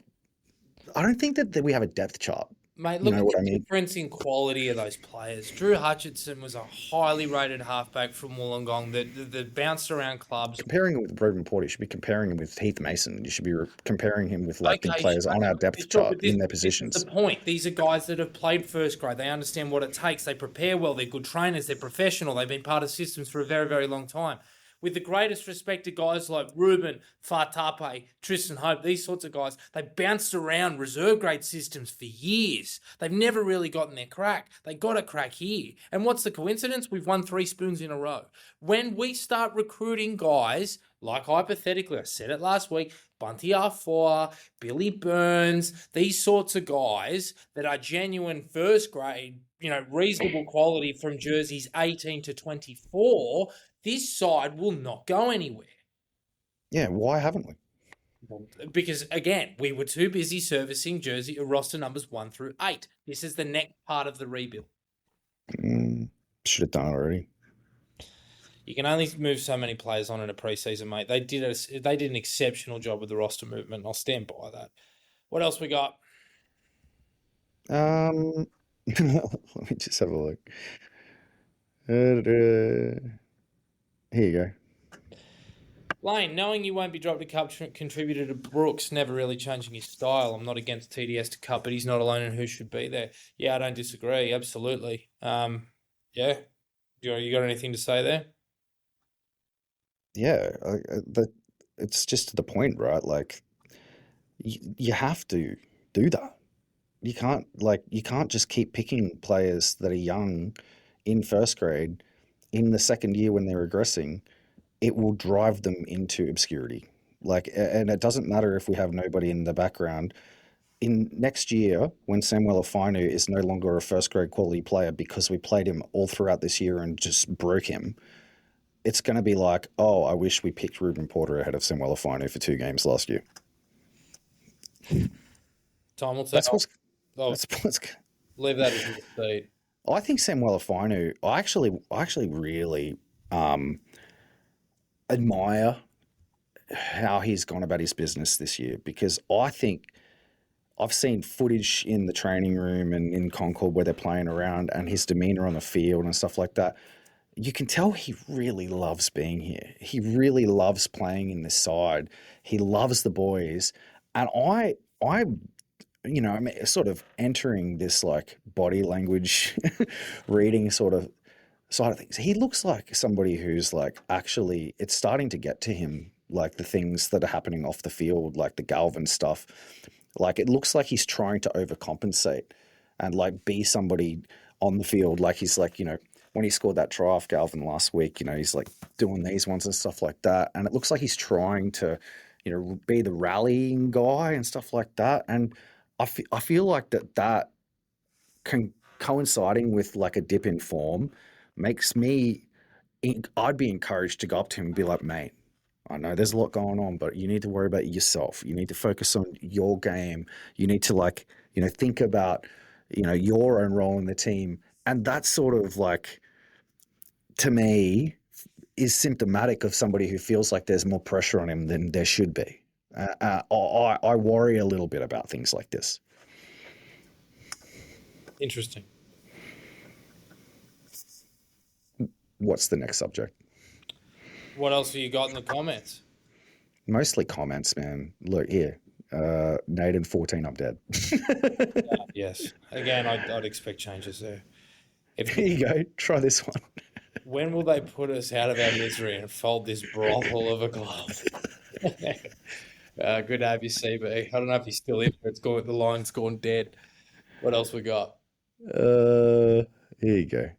I don't think that we have a depth chart. Mate, You look know at what the I mean? difference in quality of those players. Drew Hutchinson was a highly rated halfback from Wollongong that bounced around clubs. Comparing him with Broden Port, you should be comparing him with Heath Mason. You should be comparing him with like the Okay, players on our okay, depth sure, chart but in their this is the positions. point. These are guys that have played first grade. They understand what it takes. They prepare well. They're good trainers. They're professional. They've been part of systems for a very, very long time. With the greatest respect to guys like Ruben, Fatape, Tristan Hope, these sorts of guys, they bounced around reserve grade systems for years. They've never really gotten their crack. They got a crack here. And what's the coincidence? We've won 3 spoons in a row. When we start recruiting guys, like hypothetically, I said it last week, Bunty R4, Billy Burns, these sorts of guys that are genuine first grade, reasonable quality from jerseys 18 to 24, this side will not go anywhere. Yeah, why haven't we? Because again, we were too busy servicing jersey roster numbers 1 through 8. This is the next part of the rebuild. Should have done it already. You can only move so many players on in a preseason, mate. They did an exceptional job with the roster movement. I'll stand by that. What else we got? Let me just have a look. Here you go. Lane, knowing you won't be dropped a cup contributor to Brooks, never really changing his style. I'm not against TDS to cup, but he's not alone in who should be there. Yeah, I don't disagree. Absolutely. Yeah. You got anything to say there? Yeah, it's just to the point, right? Like you have to do that. You can't just keep picking players that are young in first grade in the second year when they're regressing. It will drive them into obscurity. And it doesn't matter if we have nobody in the background. In next year, when Samuel Afinu is no longer a first grade quality player because we played him all throughout this year and just broke him, it's going to be like, oh, I wish we picked Ruben Porter ahead of Samuel Afinu for 2 games last year. Time will That's tell. what's Oh, that's. leave that as a seed. I think Samuel Afinu. I actually really admire how he's gone about his business this year because I think I've seen footage in the training room and in Concord where they're playing around and his demeanor on the field and stuff like that. You can tell he really loves being here. He really loves playing in this side. He loves the boys. And I'm sort of entering this like body language reading sort of side of things. He looks like somebody who's like actually it's starting to get to him, like the things that are happening off the field, like the Galvin stuff. Like it looks like he's trying to overcompensate and like be somebody on the field. Like he's like, when he scored that try off Galvin last week, he's like doing these ones and stuff like that. And it looks like he's trying to, be the rallying guy and stuff like that. And I feel like that coinciding with like a dip in form makes me I'd be encouraged to go up to him and be like, mate, I know there's a lot going on, but you need to worry about yourself. You need to focus on your game. You need to like, think about, your own role in the team. And that's sort of like, to me, is symptomatic of somebody who feels like there's more pressure on him than there should be. I worry a little bit about things like this. Interesting. What's the next subject? What else have you got in the comments? Mostly comments, man. Look here. Naden 14, I'm dead. Yes. Again, I'd expect changes there. If Here you go. Try this one. When will they put us out of our misery and fold this brothel of a club? Good to have you, CB. I don't know if he's still in, but the line's gone dead. What else we got? Uh, Here you go.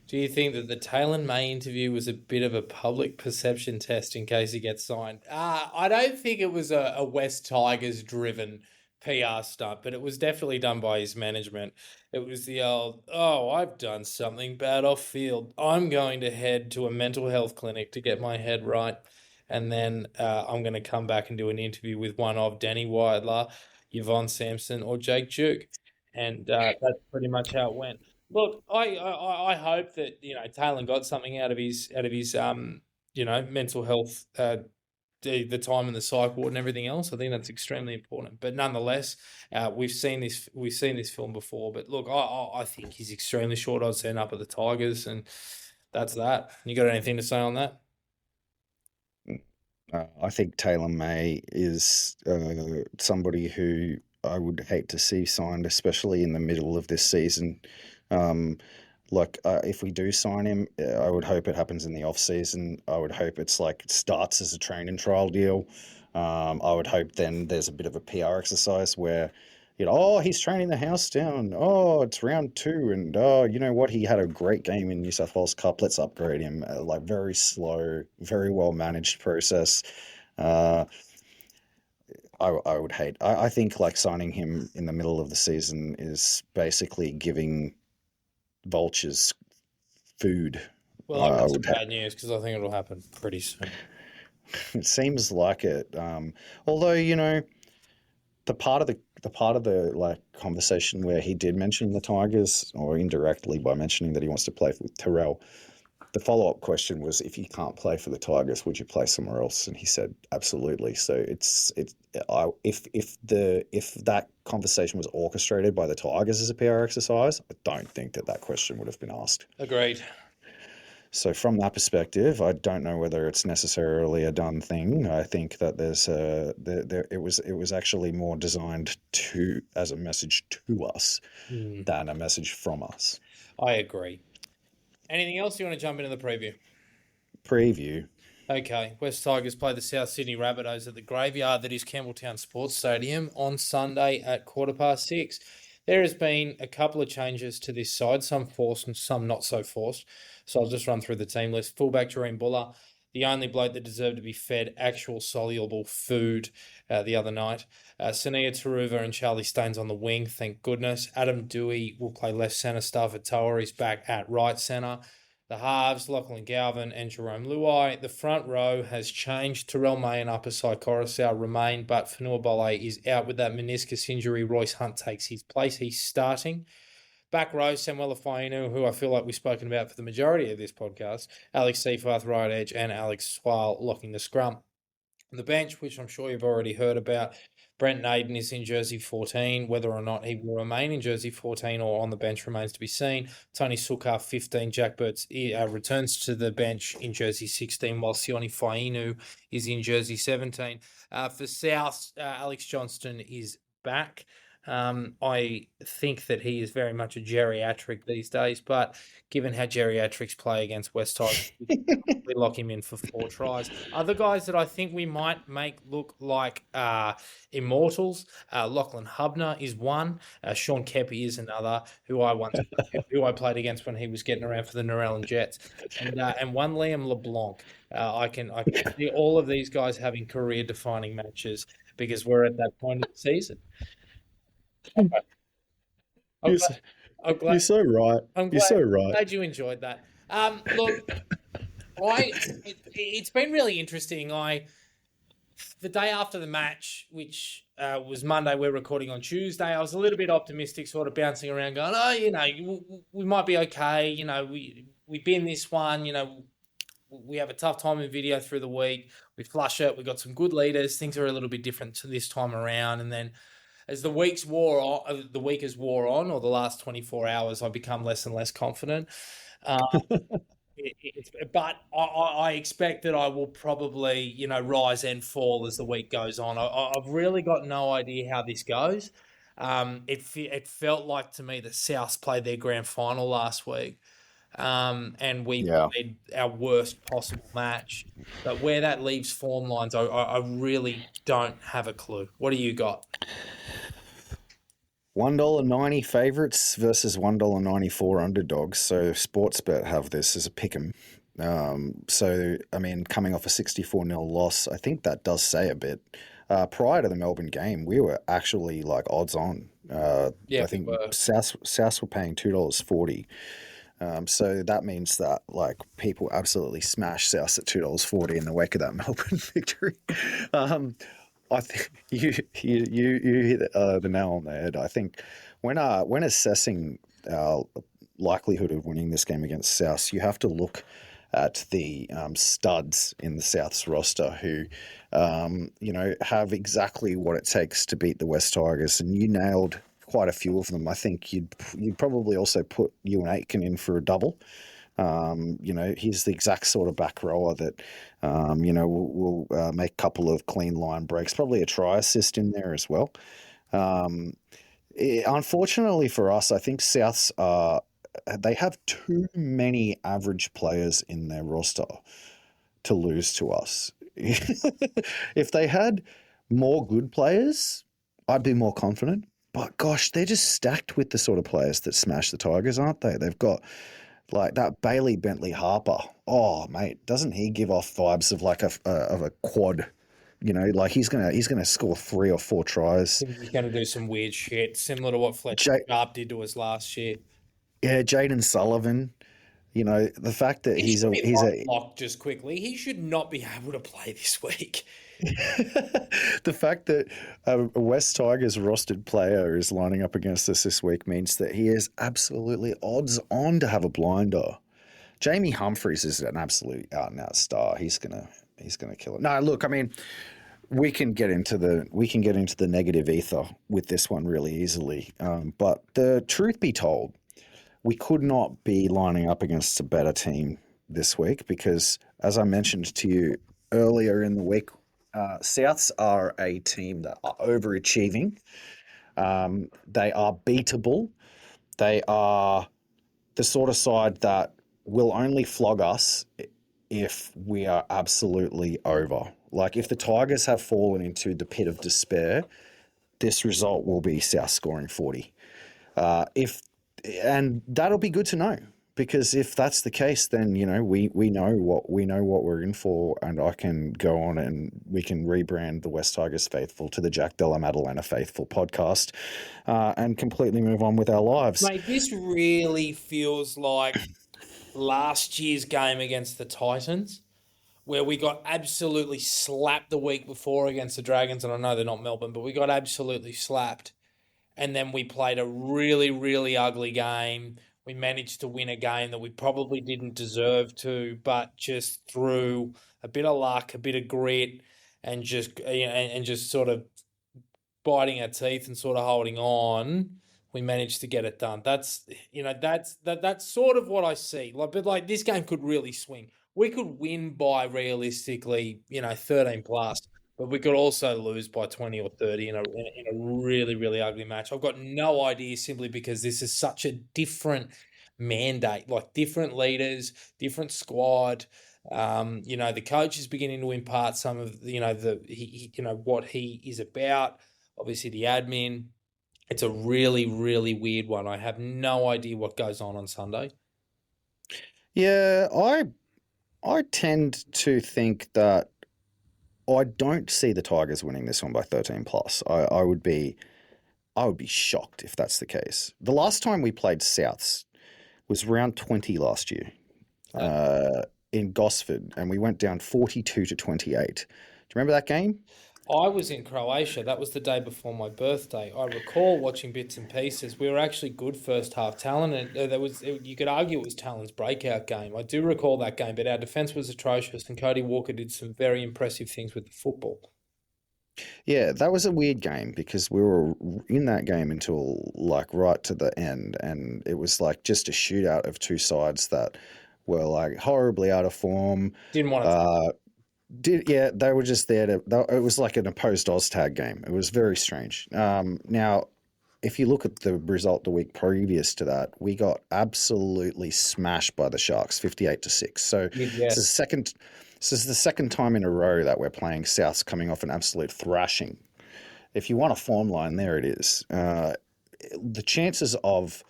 Do you think that the Taylor May interview was a bit of a public perception test in case he gets signed? I don't think it was a West Tigers driven PR stunt, but it was definitely done by his management. It was the old, oh, I've done something bad off field. I'm going to head to a mental health clinic to get my head right. And then I'm going to come back and do an interview with one of Danny Weidler, Yvonne Sampson, or Jake Duke. And that's pretty much how it went. Look, I hope that Taylor got something out of his mental health, the time in the psych ward and everything else. I think that's extremely important. But nonetheless, we've seen this film before. But look, I think he's extremely short odds to end up at the Tigers, and that's that. You got anything to say on that? I think Taylor May is somebody who I would hate to see signed, especially in the middle of this season. Um, if we do sign him, I would hope it happens in the off season. I would hope it's like it starts as a train and trial deal. I would hope then there's a bit of a PR exercise where, oh, he's training the house down. Oh, it's round two, and oh, you know what? He had a great game in New South Wales Cup. Let's upgrade him. Like very slow, very well managed process. Uh, I would hate. I think like signing him in the middle of the season is basically giving vultures food. Well, I've I got some would. bad news because I think it'll happen pretty soon. It seems like it. Although the part of the like conversation where he did mention the Tigers, or indirectly by mentioning that he wants to play with Terrell, the follow-up question was, if you can't play for the Tigers, would you play somewhere else? And he said absolutely. So if that conversation was orchestrated by the Tigers as a PR exercise, I don't think that question would have been asked. Agreed. So from that perspective, I don't know whether it's necessarily a done thing. I think that it was actually more designed to as a message to us than a message from us. I agree. Anything else you want to jump into the preview? Preview. Okay, West Tigers play the South Sydney Rabbitohs at the graveyard that is Campbelltown Sports Stadium on Sunday at 6:15. There has been a couple of changes to this side, some forced and some not so forced. So I'll just run through the team list. Fullback Jareen Buller, the only bloke that deserved to be fed actual soluble food the other night. Sania Taruva and Charlie Staines on the wing, thank goodness. Adam Dewey will play left centre. Stafford Tower is back at right centre. The halves, Lachlan Galvin and Jerome Luai. The front row has changed. Terrell May and Upasai Coruscant remain, but Fanua Bole is out with that meniscus injury. Royce Hunt takes his place. He's starting. Back row, Samuel Fainu, who I feel like we've spoken about for the majority of this podcast. Alex Seaforth, right edge, and Alex Swale locking the scrum. On the bench, which I'm sure you've already heard about, Brent Naden is in jersey 14. Whether or not he will remain in jersey 14 or on the bench remains to be seen. Tony Sukar, 15. Jack Burt's returns to the bench in jersey 16, while Sione Fainu is in jersey 17. For South, Alex Johnston is back. I think that he is very much a geriatric these days, but given how geriatrics play against West Tigers, we lock him in for 4 tries. Other guys that I think we might make look like immortals, Lachlan Hubner is one. Sean Kepi is another, who I played against when he was getting around for the Narellan Jets, and one Liam LeBlanc. I can see all of these guys having career-defining matches because we're at that point of the season. I'm You're glad, so, I'm you're glad, so right. I'm You're glad, so right. glad you enjoyed that. Look, it's been really interesting. The day after the match, which was Monday, we're recording on Tuesday. I was a little bit optimistic, sort of bouncing around, going, we might be okay. We bin this one. we have a tough time in video through the week. We flush it. We got some good leaders. Things are a little bit different to this time around. And then as the week has wore on, or the last 24 hours, I've become less and less confident. Um, but I expect that I will probably, rise and fall as the week goes on. I've really got no idea how this goes. It felt like to me the Souths played their grand final last week, and we Yeah. played our worst possible match. But where that leaves form lines, I really don't have a clue. What do you got? $1.90 favourites versus $1.94 underdogs. So Sportsbet have this as a pick 'em. So, I mean, coming off a 64-0 loss, I think that does say a bit. Prior to the Melbourne game, we were actually like odds on. Yeah, I we think were. South were paying $2.40. So that means that like people absolutely smash South at $2.40 in the wake of that Melbourne victory. Um, I think you hit the nail on the head. I think when assessing our likelihood of winning this game against South, you have to look at the studs in the South's roster who, have exactly what it takes to beat the West Tigers, and you nailed quite a few of them. I think you'd probably also put Ewan Aitken in for a double. He's the exact sort of back rower that, will make a couple of clean line breaks, probably a try assist in there as well. Um, Unfortunately for us, I think Souths they have too many average players in their roster to lose to us. If they had more good players, I'd be more confident. But gosh, they're just stacked with the sort of players that smash the Tigers, aren't they? They've got like that Bailey Bentley Harper. Oh, mate, doesn't he give off vibes of like a quad? Like he's gonna score 3 or 4 tries. He's going to do some weird shit, similar to what Fletcher J- Sharp did to us last year. yeah, Jaden Sullivan. The fact that He he's should a be he's a locked just quickly. He should not be able to play this week. the fact that a West Tigers rostered player is lining up against us this week means that he is absolutely odds on to have a blinder. Jamie Humphries is an absolute out and out star. He's gonna kill it. No, look, I mean, we can get into the negative ether with this one really easily. But the truth be told, we could not be lining up against a better team this week because, as I mentioned to you earlier in the week, Souths are a team that are overachieving. They are beatable. They are the sort of side that will only flog us if we are absolutely over. Like if the Tigers have fallen into the pit of despair, this result will be South scoring 40. If and that'll be good to know because if that's the case, then we know what we're in for, and I can go on and we can rebrand the West Tigers faithful to the Jack Della Maddalena faithful podcast, and completely move on with our lives. Mate, this really feels like last year's game against the Titans, where we got absolutely slapped the week before against the Dragons. And I know they're not Melbourne, but we got absolutely slapped. And then we played a really, really ugly game. We managed to win a game that we probably didn't deserve to, but just through a bit of luck, a bit of grit, and just sort of biting our teeth and sort of holding on, we managed to get it done. That's sort of what I see. But this game could really swing. We could win by realistically, 13 plus, but we could also lose by 20 or 30 in a really, really ugly match. I've got no idea simply because this is such a different mandate, like different leaders, different squad. The coach is beginning to impart some of what he is about. Obviously, the admin. It's a really, really weird one. I have no idea what goes on Sunday. Yeah, I tend to think that I don't see the Tigers winning this one by 13 plus. I would be shocked if that's the case. The last time we played Souths was round 20 last year, Uh, in Gosford, and we went down 42 to 28. Do you remember that game? I was in Croatia. That was the day before my birthday. I recall watching bits and pieces. We were actually good first half. Talon, and you could argue it was Talon's breakout game. I do recall that game, but our defense was atrocious, and Cody Walker did some very impressive things with the football. Yeah, that was a weird game because we were in that game until like right to the end, and it was like just a shootout of two sides that were like horribly out of form. Didn't want to. Uh, they were just there to. It was like an opposed Oztag game. It was very strange. Now, if you look at the result the week previous to that, we got absolutely smashed by the Sharks, 58-6. So this is Yes. second. This is the second time in a row that we're playing Souths coming off an absolute thrashing. If you want a form line, there it is. The chances of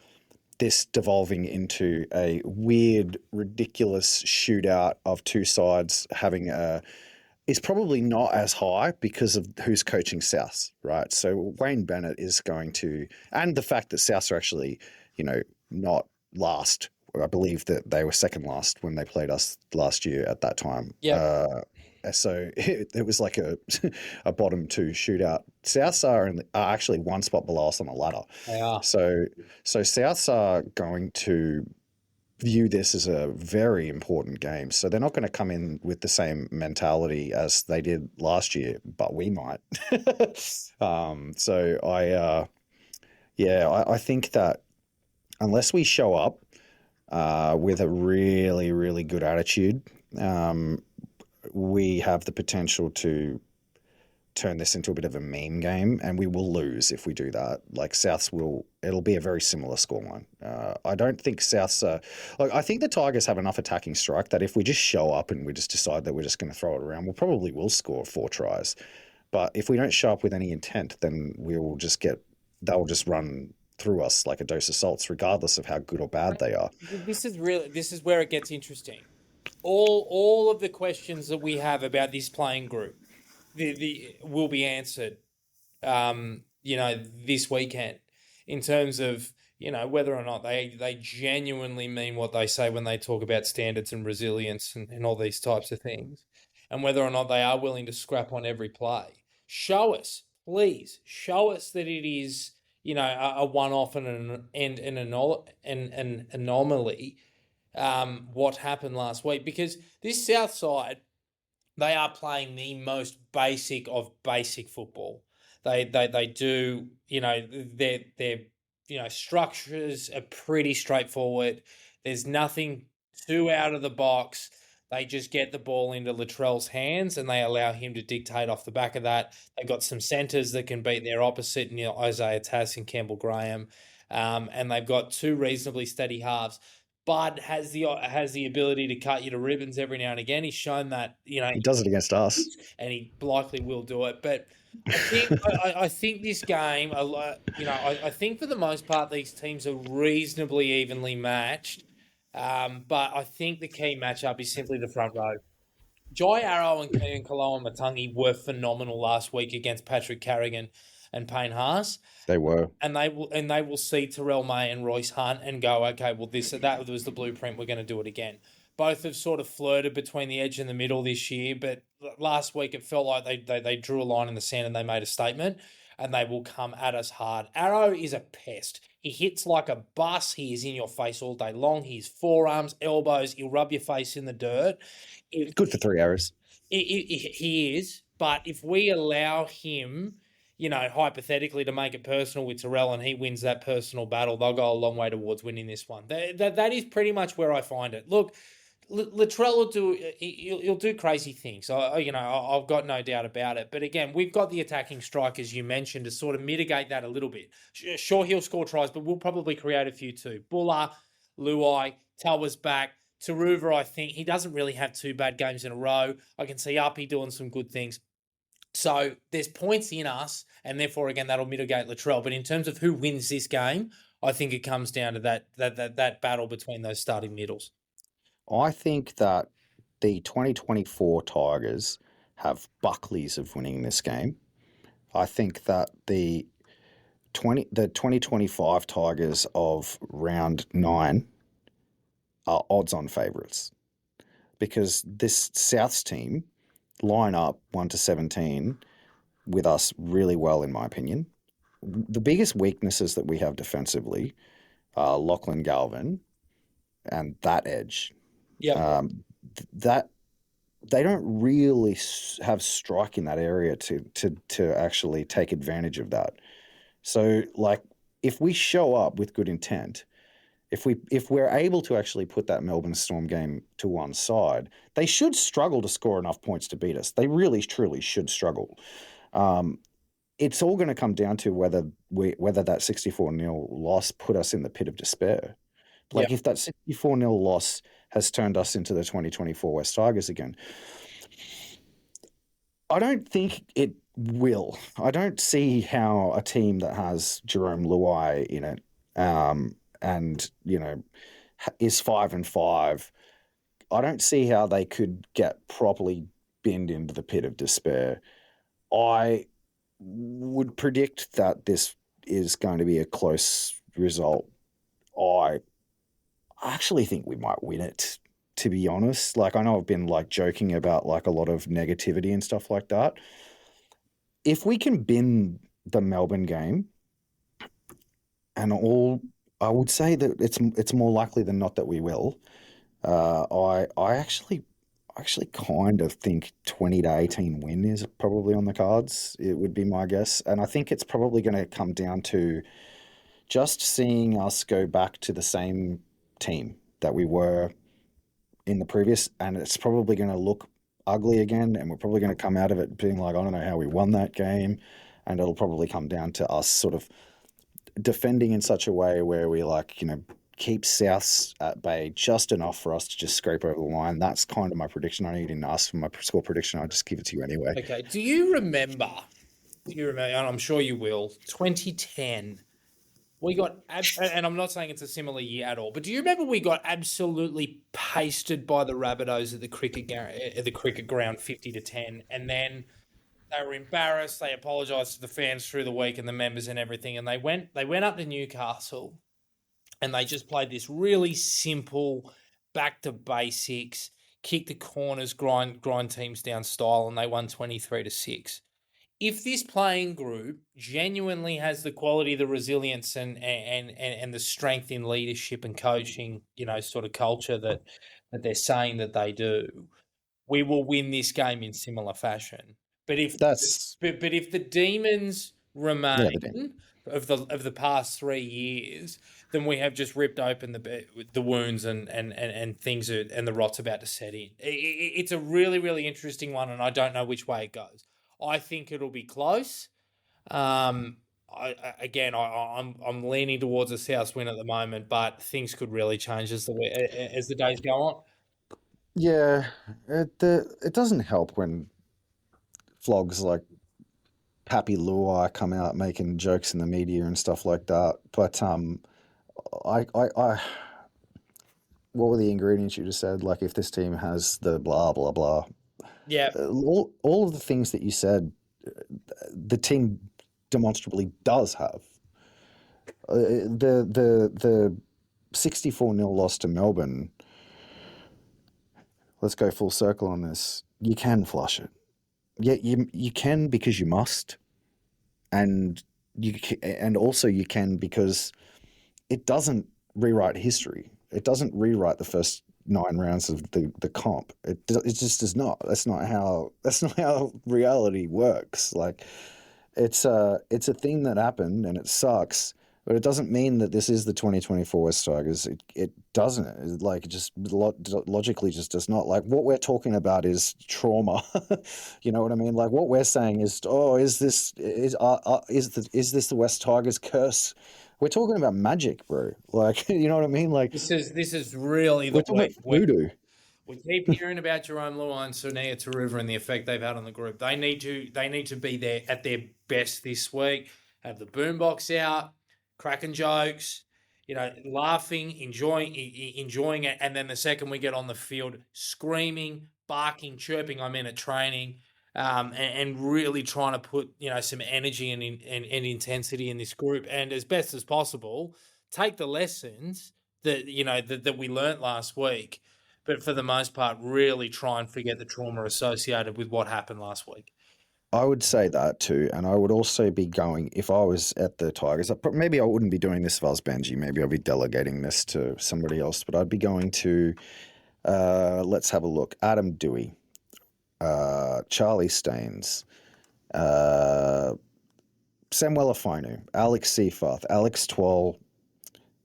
this devolving into a weird, ridiculous shootout of two sides having a is probably not as high because of who's coaching South, right? So Wayne Bennett is going to, and the fact that South are actually, not last. I believe that they were second last when they played us last year at that time. Yep. So it was like a bottom two shootout. Souths are actually one spot below us on the ladder. They are. So Souths are going to view this as a very important game. So they're not going to come in with the same mentality as they did last year, but we might. So I think that unless we show up with a really, really good attitude, we have the potential to turn this into a bit of a meme game, and we will lose if we do that. Like Souths will, it'll be a very similar scoreline. I don't think Souths are like. I think the Tigers have enough attacking strike that if we just show up and we just decide that we're just going to throw it around, we'll probably will score 4 tries. But if we don't show up with any intent, then we will just get they'll just run through us like a dose of salts, regardless of how good or bad they are. This is where it gets interesting. All of the questions that we have about this playing group, the will be answered this weekend in terms of, whether or not they genuinely mean what they say when they talk about standards and resilience and all these types of things, and whether or not they are willing to scrap on every play. Show us, please, show us that it is, a one-off and an anomaly, what happened last week, because this South side, they are playing the most basic of basic football. They do, their structures are pretty straightforward. There's nothing too out of the box. They just get the ball into Latrell's hands and they allow him to dictate off the back of that. They've got some centres that can beat their opposite, Isaiah Tass and Campbell Graham. And they've got two reasonably steady halves. Bud has the ability to cut you to ribbons every now and again. He's shown that, He does it against us. and he likely will do it. But I think this game, I think for the most part these teams are reasonably evenly matched. But I think the key matchup is simply the front row. Jai Arrow and Kean Kaloa Matangi were phenomenal last week against Patrick Carrigan and Payne Haas. They were. And they will see Terrell May and Royce Hunt and go, okay, well that was the blueprint. We're going to do it again. Both have sort of flirted between the edge and the middle this year, but last week it felt like they drew a line in the sand and they made a statement, and they will come at us hard. Arrow is a pest. He hits like a bus. He is in your face all day long. His forearms, elbows, he'll rub your face in the dirt. Good for 3 hours. He is, but if we allow him, hypothetically, to make it personal with Terrell and he wins that personal battle, they'll go a long way towards winning this one. That is pretty much where I find it. Look, Latrell he'll do crazy things. I've got no doubt about it. But again, we've got the attacking strike, as you mentioned, to sort of mitigate that a little bit. Sure, he'll score tries, but we'll probably create a few too. Buller, Luai, Talwa's back. Taruva, I think he doesn't really have two bad games in a row. I can see Uppy doing some good things. So there's points in us, and therefore, again, that'll mitigate Latrell. But in terms of who wins this game, I think it comes down to that battle between those starting middles. I think that the 2024 Tigers have Buckleys of winning this game. I think that the 2025 Tigers of round 9 are odds-on favourites because this Souths team line up 1 to 17 with us really well, in my opinion. The biggest weaknesses that we have defensively are Lachlan Galvin and that edge. Yep. That they don't really have strike in that area to actually take advantage of that. So, like, if we show up with good intent, if we're able to actually put that Melbourne Storm game to one side, they should struggle to score enough points to beat us. They really, truly should struggle. Um, it's all going to come down to whether that 64-0 loss put us in the pit of despair. Like, Yep. if that 64-0 loss has turned us into the 2024 West Tigers again, I don't think it will. I don't see how a team that has Jerome Luai in it, and is 5-5. I don't see how they could get properly binned into the pit of despair. I would predict that this is going to be a close result. I actually think we might win it, to be honest. Like, I know I've been like joking about like a lot of negativity and stuff like that. If we can bin the Melbourne game, and all, I would say that it's more likely than not that we will. I actually kind of think 20-18 win is probably on the cards. It would be my guess, and I think it's probably going to come down to just seeing us go back to the same team that we were in the previous, and it's probably going to look ugly again, and we're probably going to come out of it being like, I don't know how we won that game, and it'll probably come down to us sort of defending in such a way where we keep Souths at bay just enough for us to just scrape over the line. That's kind of my prediction. I didn't ask for my score prediction. I'll just give it to you anyway. Okay. Do you remember, and I'm sure you will, 2010? We got, and I'm not saying it's a similar year at all, but do you remember we got absolutely pasted by the Rabbitohs at the cricket ground, 50-10, and then they were embarrassed. They apologised to the fans through the week and the members and everything, and they went up to Newcastle, and they just played this really simple, back to basics, kick the corners, grind teams down style, and they won 23-6. If this playing group genuinely has the quality, the resilience, and the strength in leadership and coaching, sort of culture that they're saying that they do, we will win this game in similar fashion. But if That's but if the demons yeah, remain of the past 3 years, then we have just ripped open the wounds and things and the rot's about to set in. It's a really, really interesting one, and I don't know which way it goes. I think it'll be close. I'm leaning towards a South win at the moment, but things could really change as the days go on. yeah. It doesn't help when flogs like Pappy Luai come out making jokes in the media and stuff like that. But I what were the ingredients you just said? Like, if this team has the blah blah blah, Yeah, all of the things that you said, the team demonstrably does have. The 64-0 loss to Melbourne. Let's go full circle on this. You can flush it. Yeah, you can because you must, and and also you can because it doesn't rewrite history. It doesn't rewrite the first 9 rounds of the comp. It just does not. That's not how reality works. Like, it's a thing that happened and it sucks, but it doesn't mean that this is the 2024 West Tigers. It doesn't. It just logically just does not. Like, what we're talking about is trauma. You know what I mean? Like, what we're saying is, oh, is this the West Tigers curse? We're talking about magic, bro. Like, you know what I mean? Like, this is really we're the talking week about where voodoo. we keep hearing about Jerome Luai and Sunia Taruva and the effect they've had on the group. They need to be there at their best this week. Have the boombox out, cracking jokes, laughing, enjoying it, and then the second we get on the field, screaming, barking, chirping. I'm in at training, and really trying to put some energy and intensity in this group, and as best as possible, take the lessons that we learnt last week, but for the most part, really try and forget the trauma associated with what happened last week. I would say that too, and I would also be going if I was at the Tigers. Maybe I wouldn't be doing this if I was Benji. Maybe I'd be delegating this to somebody else. But I'd be going to let's have a look. Adam Dewey, Charlie Staines, uh, Samuel Afinu, Alex Seafarth, Alex Twal,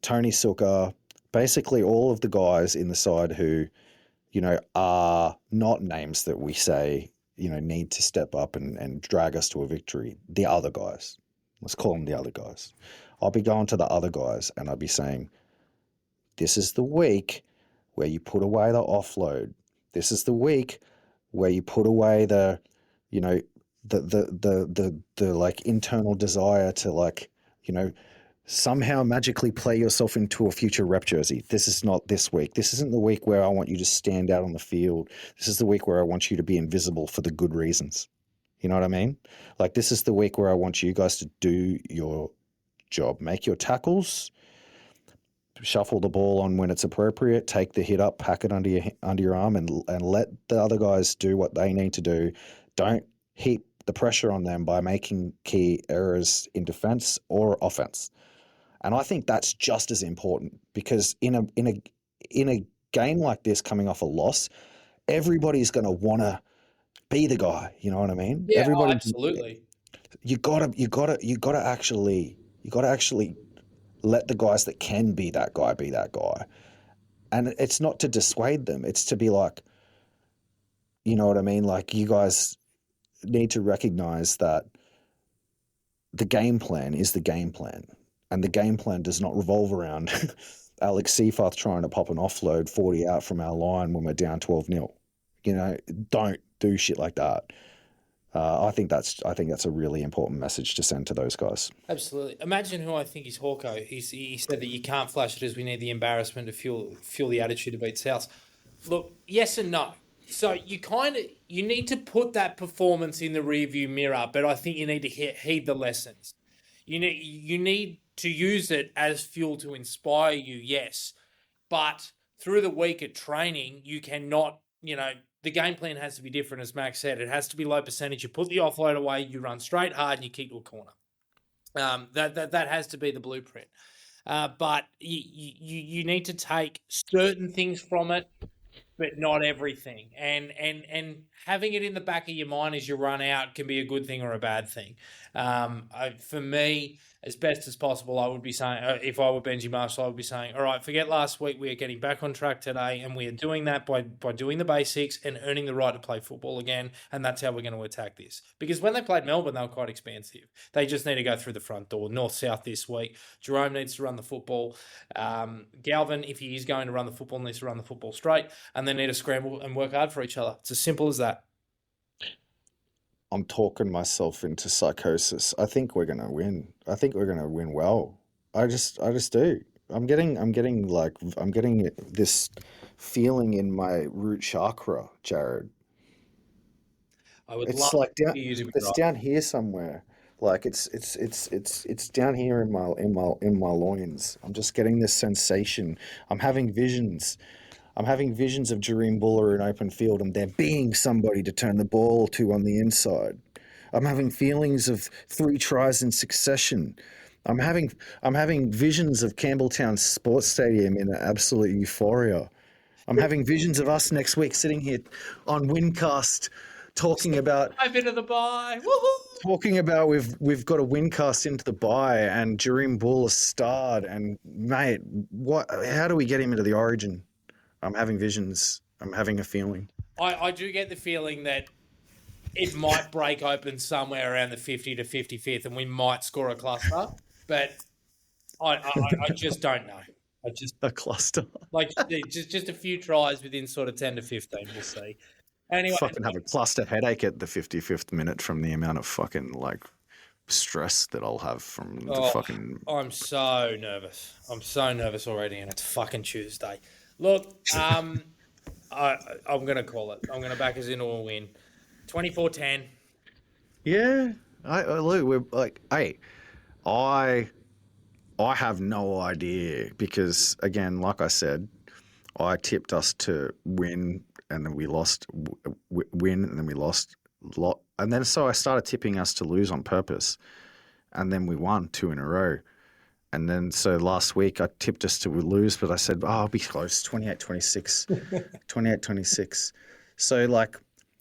Tony Suka, basically all of the guys in the side who, are not names that we say, need to step up and drag us to a victory. The other guys. Let's call them the other guys. I'll be going to the other guys and I'll be saying, this is the week where you put away the offload. This is the week where you put away the, you know, the like internal desire to like, somehow magically play yourself into a future rep jersey. This is not this week. This isn't the week where I want you to stand out on the field. This is the week where I want you to be invisible for the good reasons. You know what I mean? Like, this is the week where I want you guys to do your job. Make your tackles, shuffle the ball on when it's appropriate, take the hit up, pack it under your arm, and let the other guys do what they need to do. Don't heap the pressure on them by making key errors in defense or offense. And I think that's just as important because in a game like this, coming off a loss, everybody's going to want to be the guy. You know what I mean? Yeah, oh, Everybody, absolutely. you gotta actually let the guys that can be that guy be that guy. And it's not to dissuade them. It's to be like, you know what I mean? Like, you guys need to recognize that the game plan is the game plan. And the game plan does not revolve around Alex Seafarth trying to pop an offload 40 out from our line when we're down 12-0. Don't do shit like that. I think that's a really important message to send to those guys. Absolutely. Imagine who I think is Hawko. He said that you can't flash it as we need the embarrassment to fuel the attitude to beat South. Look, yes and no. So you need to put that performance in the rearview mirror, but I think you need to heed the lessons. You need to use it as fuel to inspire you, yes. But through the week at training, you cannot, the game plan has to be different, as Max said. It has to be low percentage. You put the offload away, you run straight hard, and you keep to a corner. That has to be the blueprint. But you need to take certain things from it, but not everything. And having it in the back of your mind as you run out can be a good thing or a bad thing. For me, as best as possible, I would be saying, if I were Benji Marshall, I would be saying, all right, forget last week. We are getting back on track today, and we are doing that by doing the basics and earning the right to play football again, and that's how we're going to attack this. Because when they played Melbourne, they were quite expansive. They just need to go through the front door, north-south this week. Jerome needs to run the football. Galvin, if he is going to run the football, needs to run the football straight, and they need to scramble and work hard for each other. It's as simple as that. I'm talking myself into psychosis. I think we're gonna win. I think we're gonna win well. I just do. I'm getting this feeling in my root chakra, Jared. I would It's love like for you to be it's right. down here somewhere. Like it's down here in my loins. I'm just getting this sensation. I'm having visions. I'm having visions of Jareem Buller in open field and there being somebody to turn the ball to on the inside. I'm having feelings of 3 tries in succession. I'm having I'm having visions of Campbelltown Sports Stadium in absolute euphoria. I'm having visions of us next week sitting here on Windcast talking about I've into the bye. Woohoo! we've got a Windcast into the bye and Jareem Buller starred and mate, how do we get him into the Origin? I'm having visions. I'm having a feeling. I do get the feeling that it might break open somewhere around the 50 to 55th and we might score a cluster, but I just don't know. I just A cluster. like just a few tries within sort of 10 to 15. We'll see. Anyway, Fucking have a cluster headache at the 55th minute from the amount of fucking like stress that I'll have from the fucking. I'm so nervous. I'm so nervous already, and it's fucking Tuesday. Look, I'm gonna call it. I'm gonna back us into a win. 24-10. Yeah, look, we're like, hey, I have no idea because again, like I said, I tipped us to win and then we lost, win and then we lost, And then so I started tipping us to lose on purpose, and then we won 2 in a row. And then so last week I tipped us to lose, but I said, oh, I'll be close, 28-26, 28-26. So like,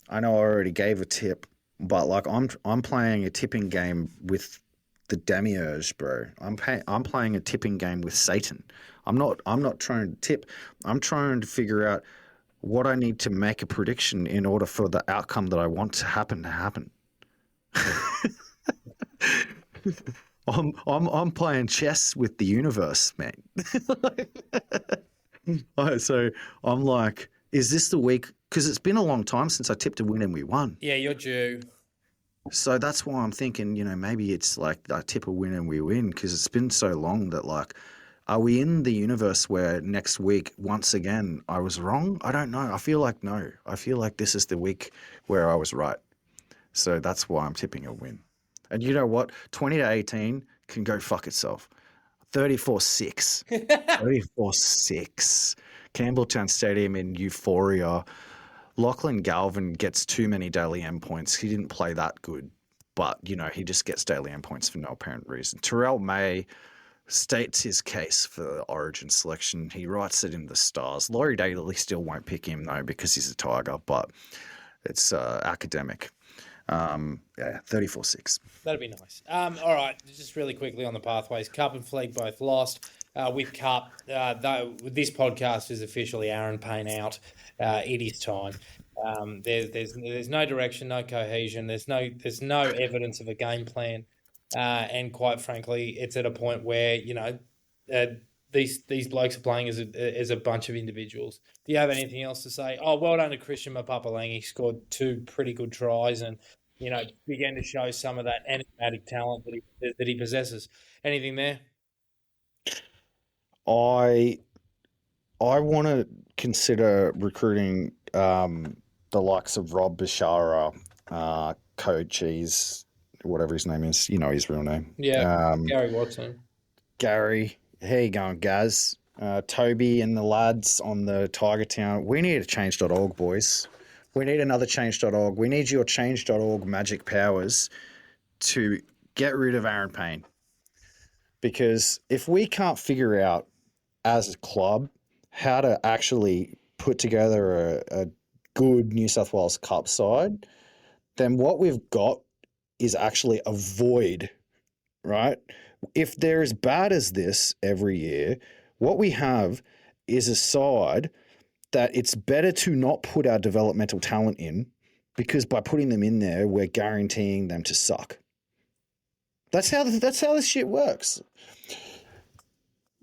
I know I already gave a tip, but like I'm playing a tipping game with the demiurge, bro. I'm playing a tipping game with Satan. I'm not trying to tip. I'm trying to figure out what I need to make a prediction in order for the outcome that I want to happen to happen. I'm playing chess with the universe, man. So I'm like, is this the week? Because it's been a long time since I tipped a win and we won. Yeah, you're due. So that's why I'm thinking, maybe it's like I tip a win and we win because it's been so long that like, are we in the universe where next week, once again, I was wrong? I don't know. I feel like no. I feel like this is the week where I was right. So that's why I'm tipping a win. And you know what? 20-18 can go fuck itself. 34-6. 34-6. Campbelltown Stadium in euphoria. Lachlan Galvin gets too many Daily M points. He didn't play that good. But, he just gets Daily M points for no apparent reason. Terrell May states his case for the Origin selection. He writes it in the stars. Laurie Daly still won't pick him, though, because he's a Tiger. But it's academic. Yeah, 34-6. That'd be nice. All right, just really quickly on the pathways. Cup and Fleet both lost. With Cup, this podcast is officially Aaron Payne out. It is time. There's no direction, no cohesion. There's no evidence of a game plan, and quite frankly, it's at a point where these blokes are playing as a bunch of individuals. Do you have anything else to say? Oh, well done to Christian Mapapalangi. He scored 2 pretty good tries and began to show some of that enigmatic talent that he possesses. Anything there? I want to consider recruiting the likes of Rob Bashara, Coaches, whatever his name is. You know his real name. Yeah, Gary Watson. Gary, how you going, Gaz? Toby and the lads on the Tiger Town. We need a change.org, boys. We need another change.org. We need your change.org magic powers to get rid of Aaron Payne. Because if we can't figure out as a club how to actually put together a good New South Wales Cup side, then what we've got is actually a void, right? If they're as bad as this every year, what we have is a side that it's better to not put our developmental talent in, because by putting them in there, we're guaranteeing them to suck. That's how this shit works.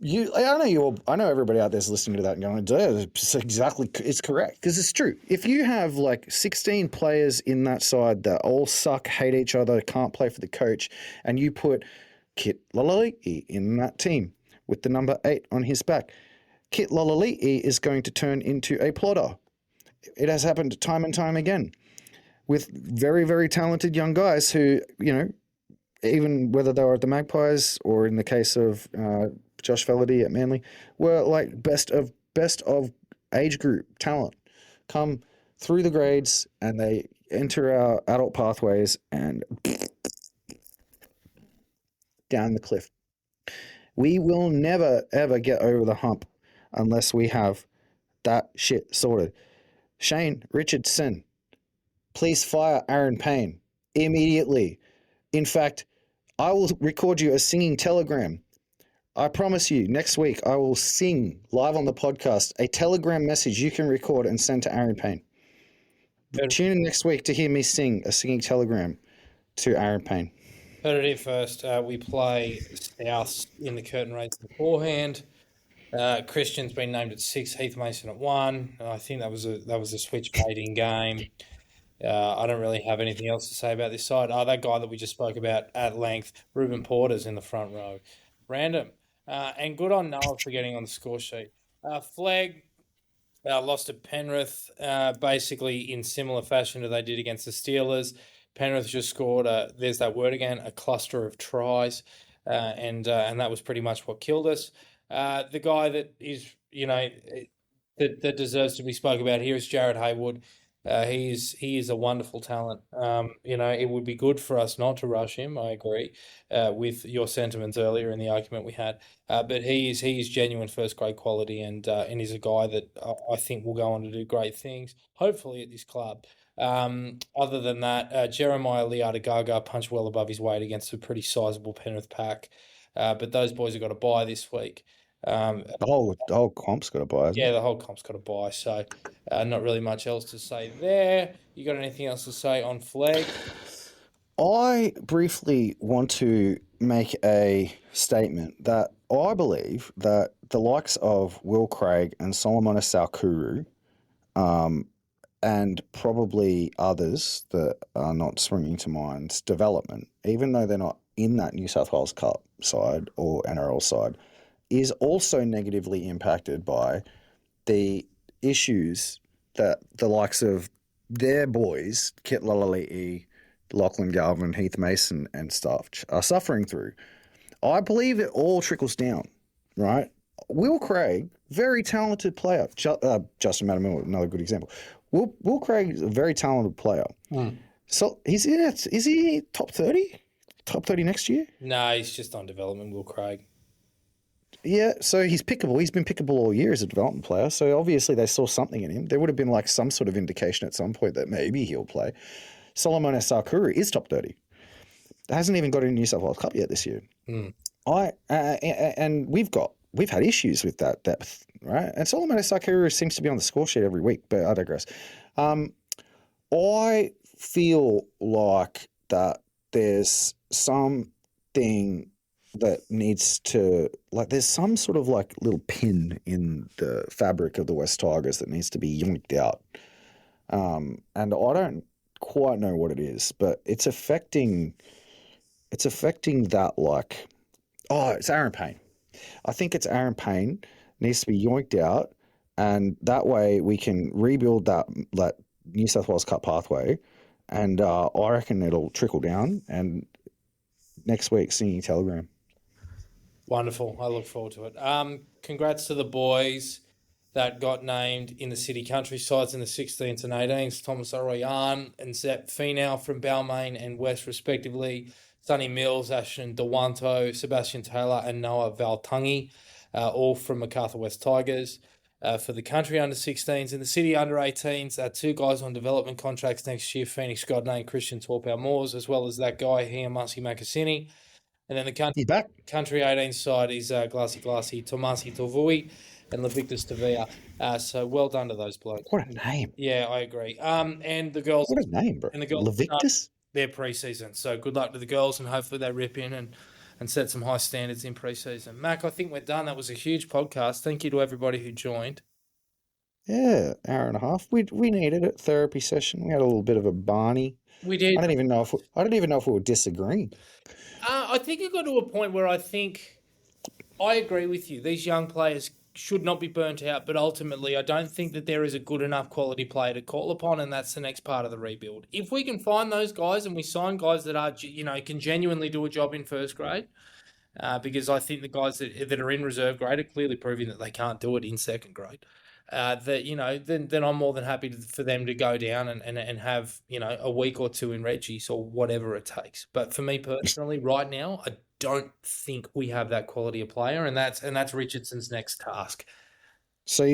I know everybody out there's listening to that and going, "Duh, it's correct," because it's true. If you have like 16 players in that side that all suck, hate each other, can't play for the coach, and you put Kit Lalali'i in that team with the number 8 on his back, Kit Lalali'i is going to turn into a plotter. It has happened time and time again with very, very talented young guys who, even whether they were at the Magpies or in the case of Josh Vellady at Manly, were like best of age group talent, come through the grades and they enter our adult pathways and down the cliff. We will never, ever get over the hump unless we have that shit sorted. Shane Richardson, please fire Aaron Payne immediately. In fact, I will record you a singing telegram. I promise you, next week I will sing live on the podcast a telegram message you can record and send to Aaron Payne. Tune in next week to hear me sing a singing telegram to Aaron Payne. Heard it here first. We play South in the curtain race beforehand. Christian's been named at 6, Heath Mason at 1. I think that was a switch baiting game. I don't really have anything else to say about this side. That guy that we just spoke about at length, Ruben Porter's in the front row. Random. And good on Noah for getting on the score sheet. Flegg lost to Penrith, basically in similar fashion to they did against the Steelers. Penrith just scored, there's that word again, a cluster of tries, and that was pretty much what killed us. The guy that is, that deserves to be spoke about here is Jared Haywood. He is a wonderful talent. It would be good for us not to rush him. I agree with your sentiments earlier in the argument we had. But he is genuine first grade quality, and he's a guy that I think will go on to do great things. Hopefully at this club. Other than that, Jeremiah Liadagaga punched well above his weight against a pretty sizable Penrith pack. But those boys have got a bye this week. Um, The whole comp's got a buy, hasn't yeah, it? the whole comp's got a buy, so not really much else to say there. You got anything else to say on Flag? I briefly want to make a statement that I believe that the likes of Will Craig and Solomon Salkuru, and probably others that are not springing to mind, development, even though they're not in that New South Wales Cup side or NRL side, is also negatively impacted by the issues that the likes of their boys, Kit Lalali'i, Lachlan Galvin, Heath Mason, and stuff, are suffering through. I believe it all trickles down, right? Will Craig, very talented player. Justin Matamua, another good example. Will Craig is a very talented player. Hmm. So is he top 30? Top 30 next year? No, he's just on development, Will Craig. Yeah, so he's pickable. He's been pickable all year as a development player. So obviously they saw something in him. There would have been like some sort of indication at some point that maybe he'll play. Solomon Sakura is top 30. Hasn't even got a New South Wales Cup yet this year. Hmm. And we've had issues with that depth, right? And Solomon Sakura seems to be on the score sheet every week, but I digress. I feel like that there's something that needs to, like, there's some sort of like little pin in the fabric of the West Tigers that needs to be yoinked out. And I don't quite know what it is, but it's affecting that, like, oh, it's Aaron Payne. I think it's Aaron Payne needs to be yoinked out, and that way we can rebuild that New South Wales Cup pathway, and I reckon it'll trickle down. And next week, singing Telegram. Wonderful. I look forward to it. Congrats to the boys that got named in the city countrysides in the 16th and 18th. Thomas Arroyan and Zep Finau from Balmain and West, respectively. Sonny Mills, Ashton Dewanto, Sebastian Taylor, and Noah Valtungi, all from MacArthur West Tigers. For the country under 16s. In the city under 18s, two guys on development contracts next year, Phoenix Godney and Christian Torpau Moores, as well as that guy, Hiamasi Makasini. And then the He's back. country 18 side is Glassy, Tomasi Tovui, and Levictus Tavia. So well done to those blokes. What a name. Yeah, I agree. And the girls. What a name, bro. And the girls. Levictus? Their pre-season. So good luck to the girls, and hopefully they rip in and set some high standards in pre-season. Mac, I think we're done. That was a huge podcast. Thank you to everybody who joined. Yeah, hour and a half. We needed it. Therapy session. We had a little bit of a Barney. We did. I don't even know if we were disagreeing. I think it got to a point where I think I agree with you. These young players should not be burnt out, but ultimately I don't think that there is a good enough quality player to call upon, and that's the next part of the rebuild. If we can find those guys and we sign guys that are, can genuinely do a job in first grade, because I think the guys that are in reserve grade are clearly proving that they can't do it in second grade. Then I'm more than happy for them to go down and have a week or two in Reggie's or whatever it takes. But for me personally, right now, I don't think we have that quality of player, and that's Richardson's next task. So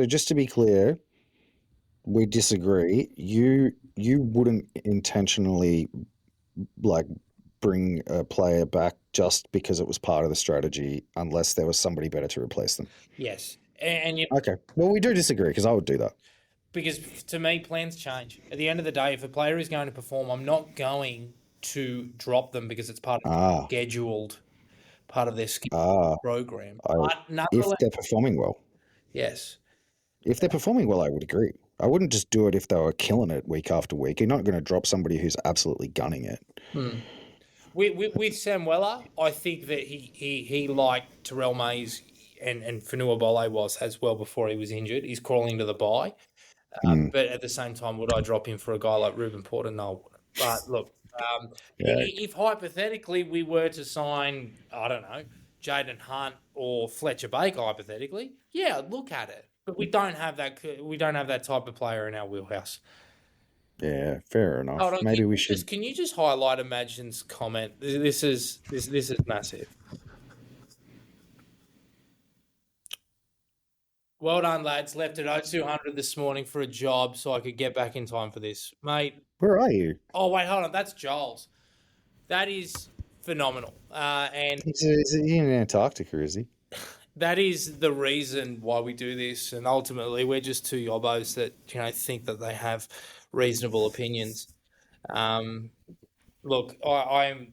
just to be clear, we disagree. You wouldn't intentionally, like, bring a player back just because it was part of the strategy, unless there was somebody better to replace them. Yes, Okay. Well, we do disagree, because I would do that. Because to me, plans change. At the end of the day, if a player is going to perform, I'm not going to drop them because it's part of their scheduled program. But If nonetheless, they're performing well. yes. If they're performing well, I would agree. I wouldn't just do it if they were killing it week after week. You're not going to drop somebody who's absolutely gunning it. With Sam Weller, I think that he liked Terrell Mays and Fanua Bole was as well before he was injured. He's crawling to the bye. But at the same time, would I drop him for a guy like Ruben Porter? No, I wouldn't. But look, if hypothetically we were to sign, I don't know, Jaden Hunt or Fletcher Baker, hypothetically, yeah, I'd look at it. But we don't have that. We don't have that type of player in our wheelhouse. Yeah, fair Hold enough. on, Maybe we should. can you just highlight Imagine's comment? This is massive. Well done, lads. Left at 0200 this morning for a job so I could get back in time for this. Mate. Where are you? Oh, wait, hold on. That's Giles. That is phenomenal. And Is he in Antarctica, is he? that is the reason why we do this. And ultimately, we're just two yobbos that, think that they have reasonable opinions. Look, I'm,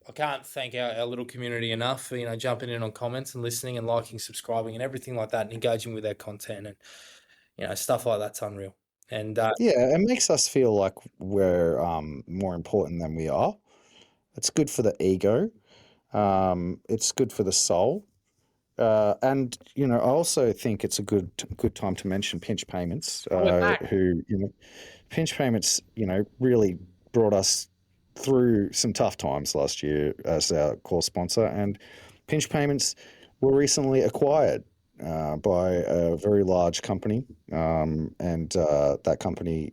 I can't thank our little community enough for, jumping in on comments and listening and liking, subscribing and everything like that and engaging with our content and, stuff like that's unreal. And Yeah, it makes us feel like we're more important than we are. It's good for the ego. It's good for the soul. And I also think it's a good time to mention pinch payments, we're back. who pinch payments, really brought us through some tough times last year as our core sponsor. And pinch payments were recently acquired by a very large company, and that company,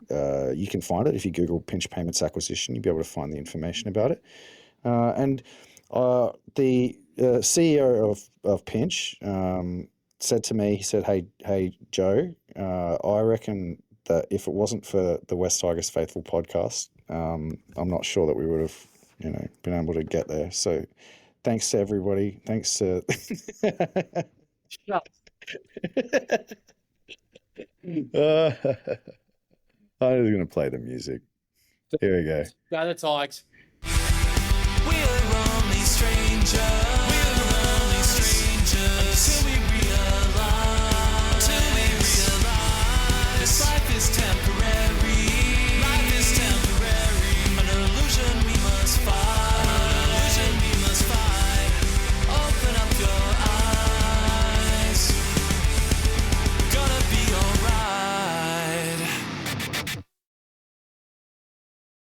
you can find it if you Google pinch payments acquisition. You'll be able to find the information about it. And the CEO of Pinch said to me, he said, "Hey, Joe, I reckon that if it wasn't for the West Tigers Faithful podcast, I'm not sure that we would have, been able to get there. So, thanks to everybody. Thanks to." Shut I'm just gonna play the music. Here we go. Go the Tigers. We're only strangers.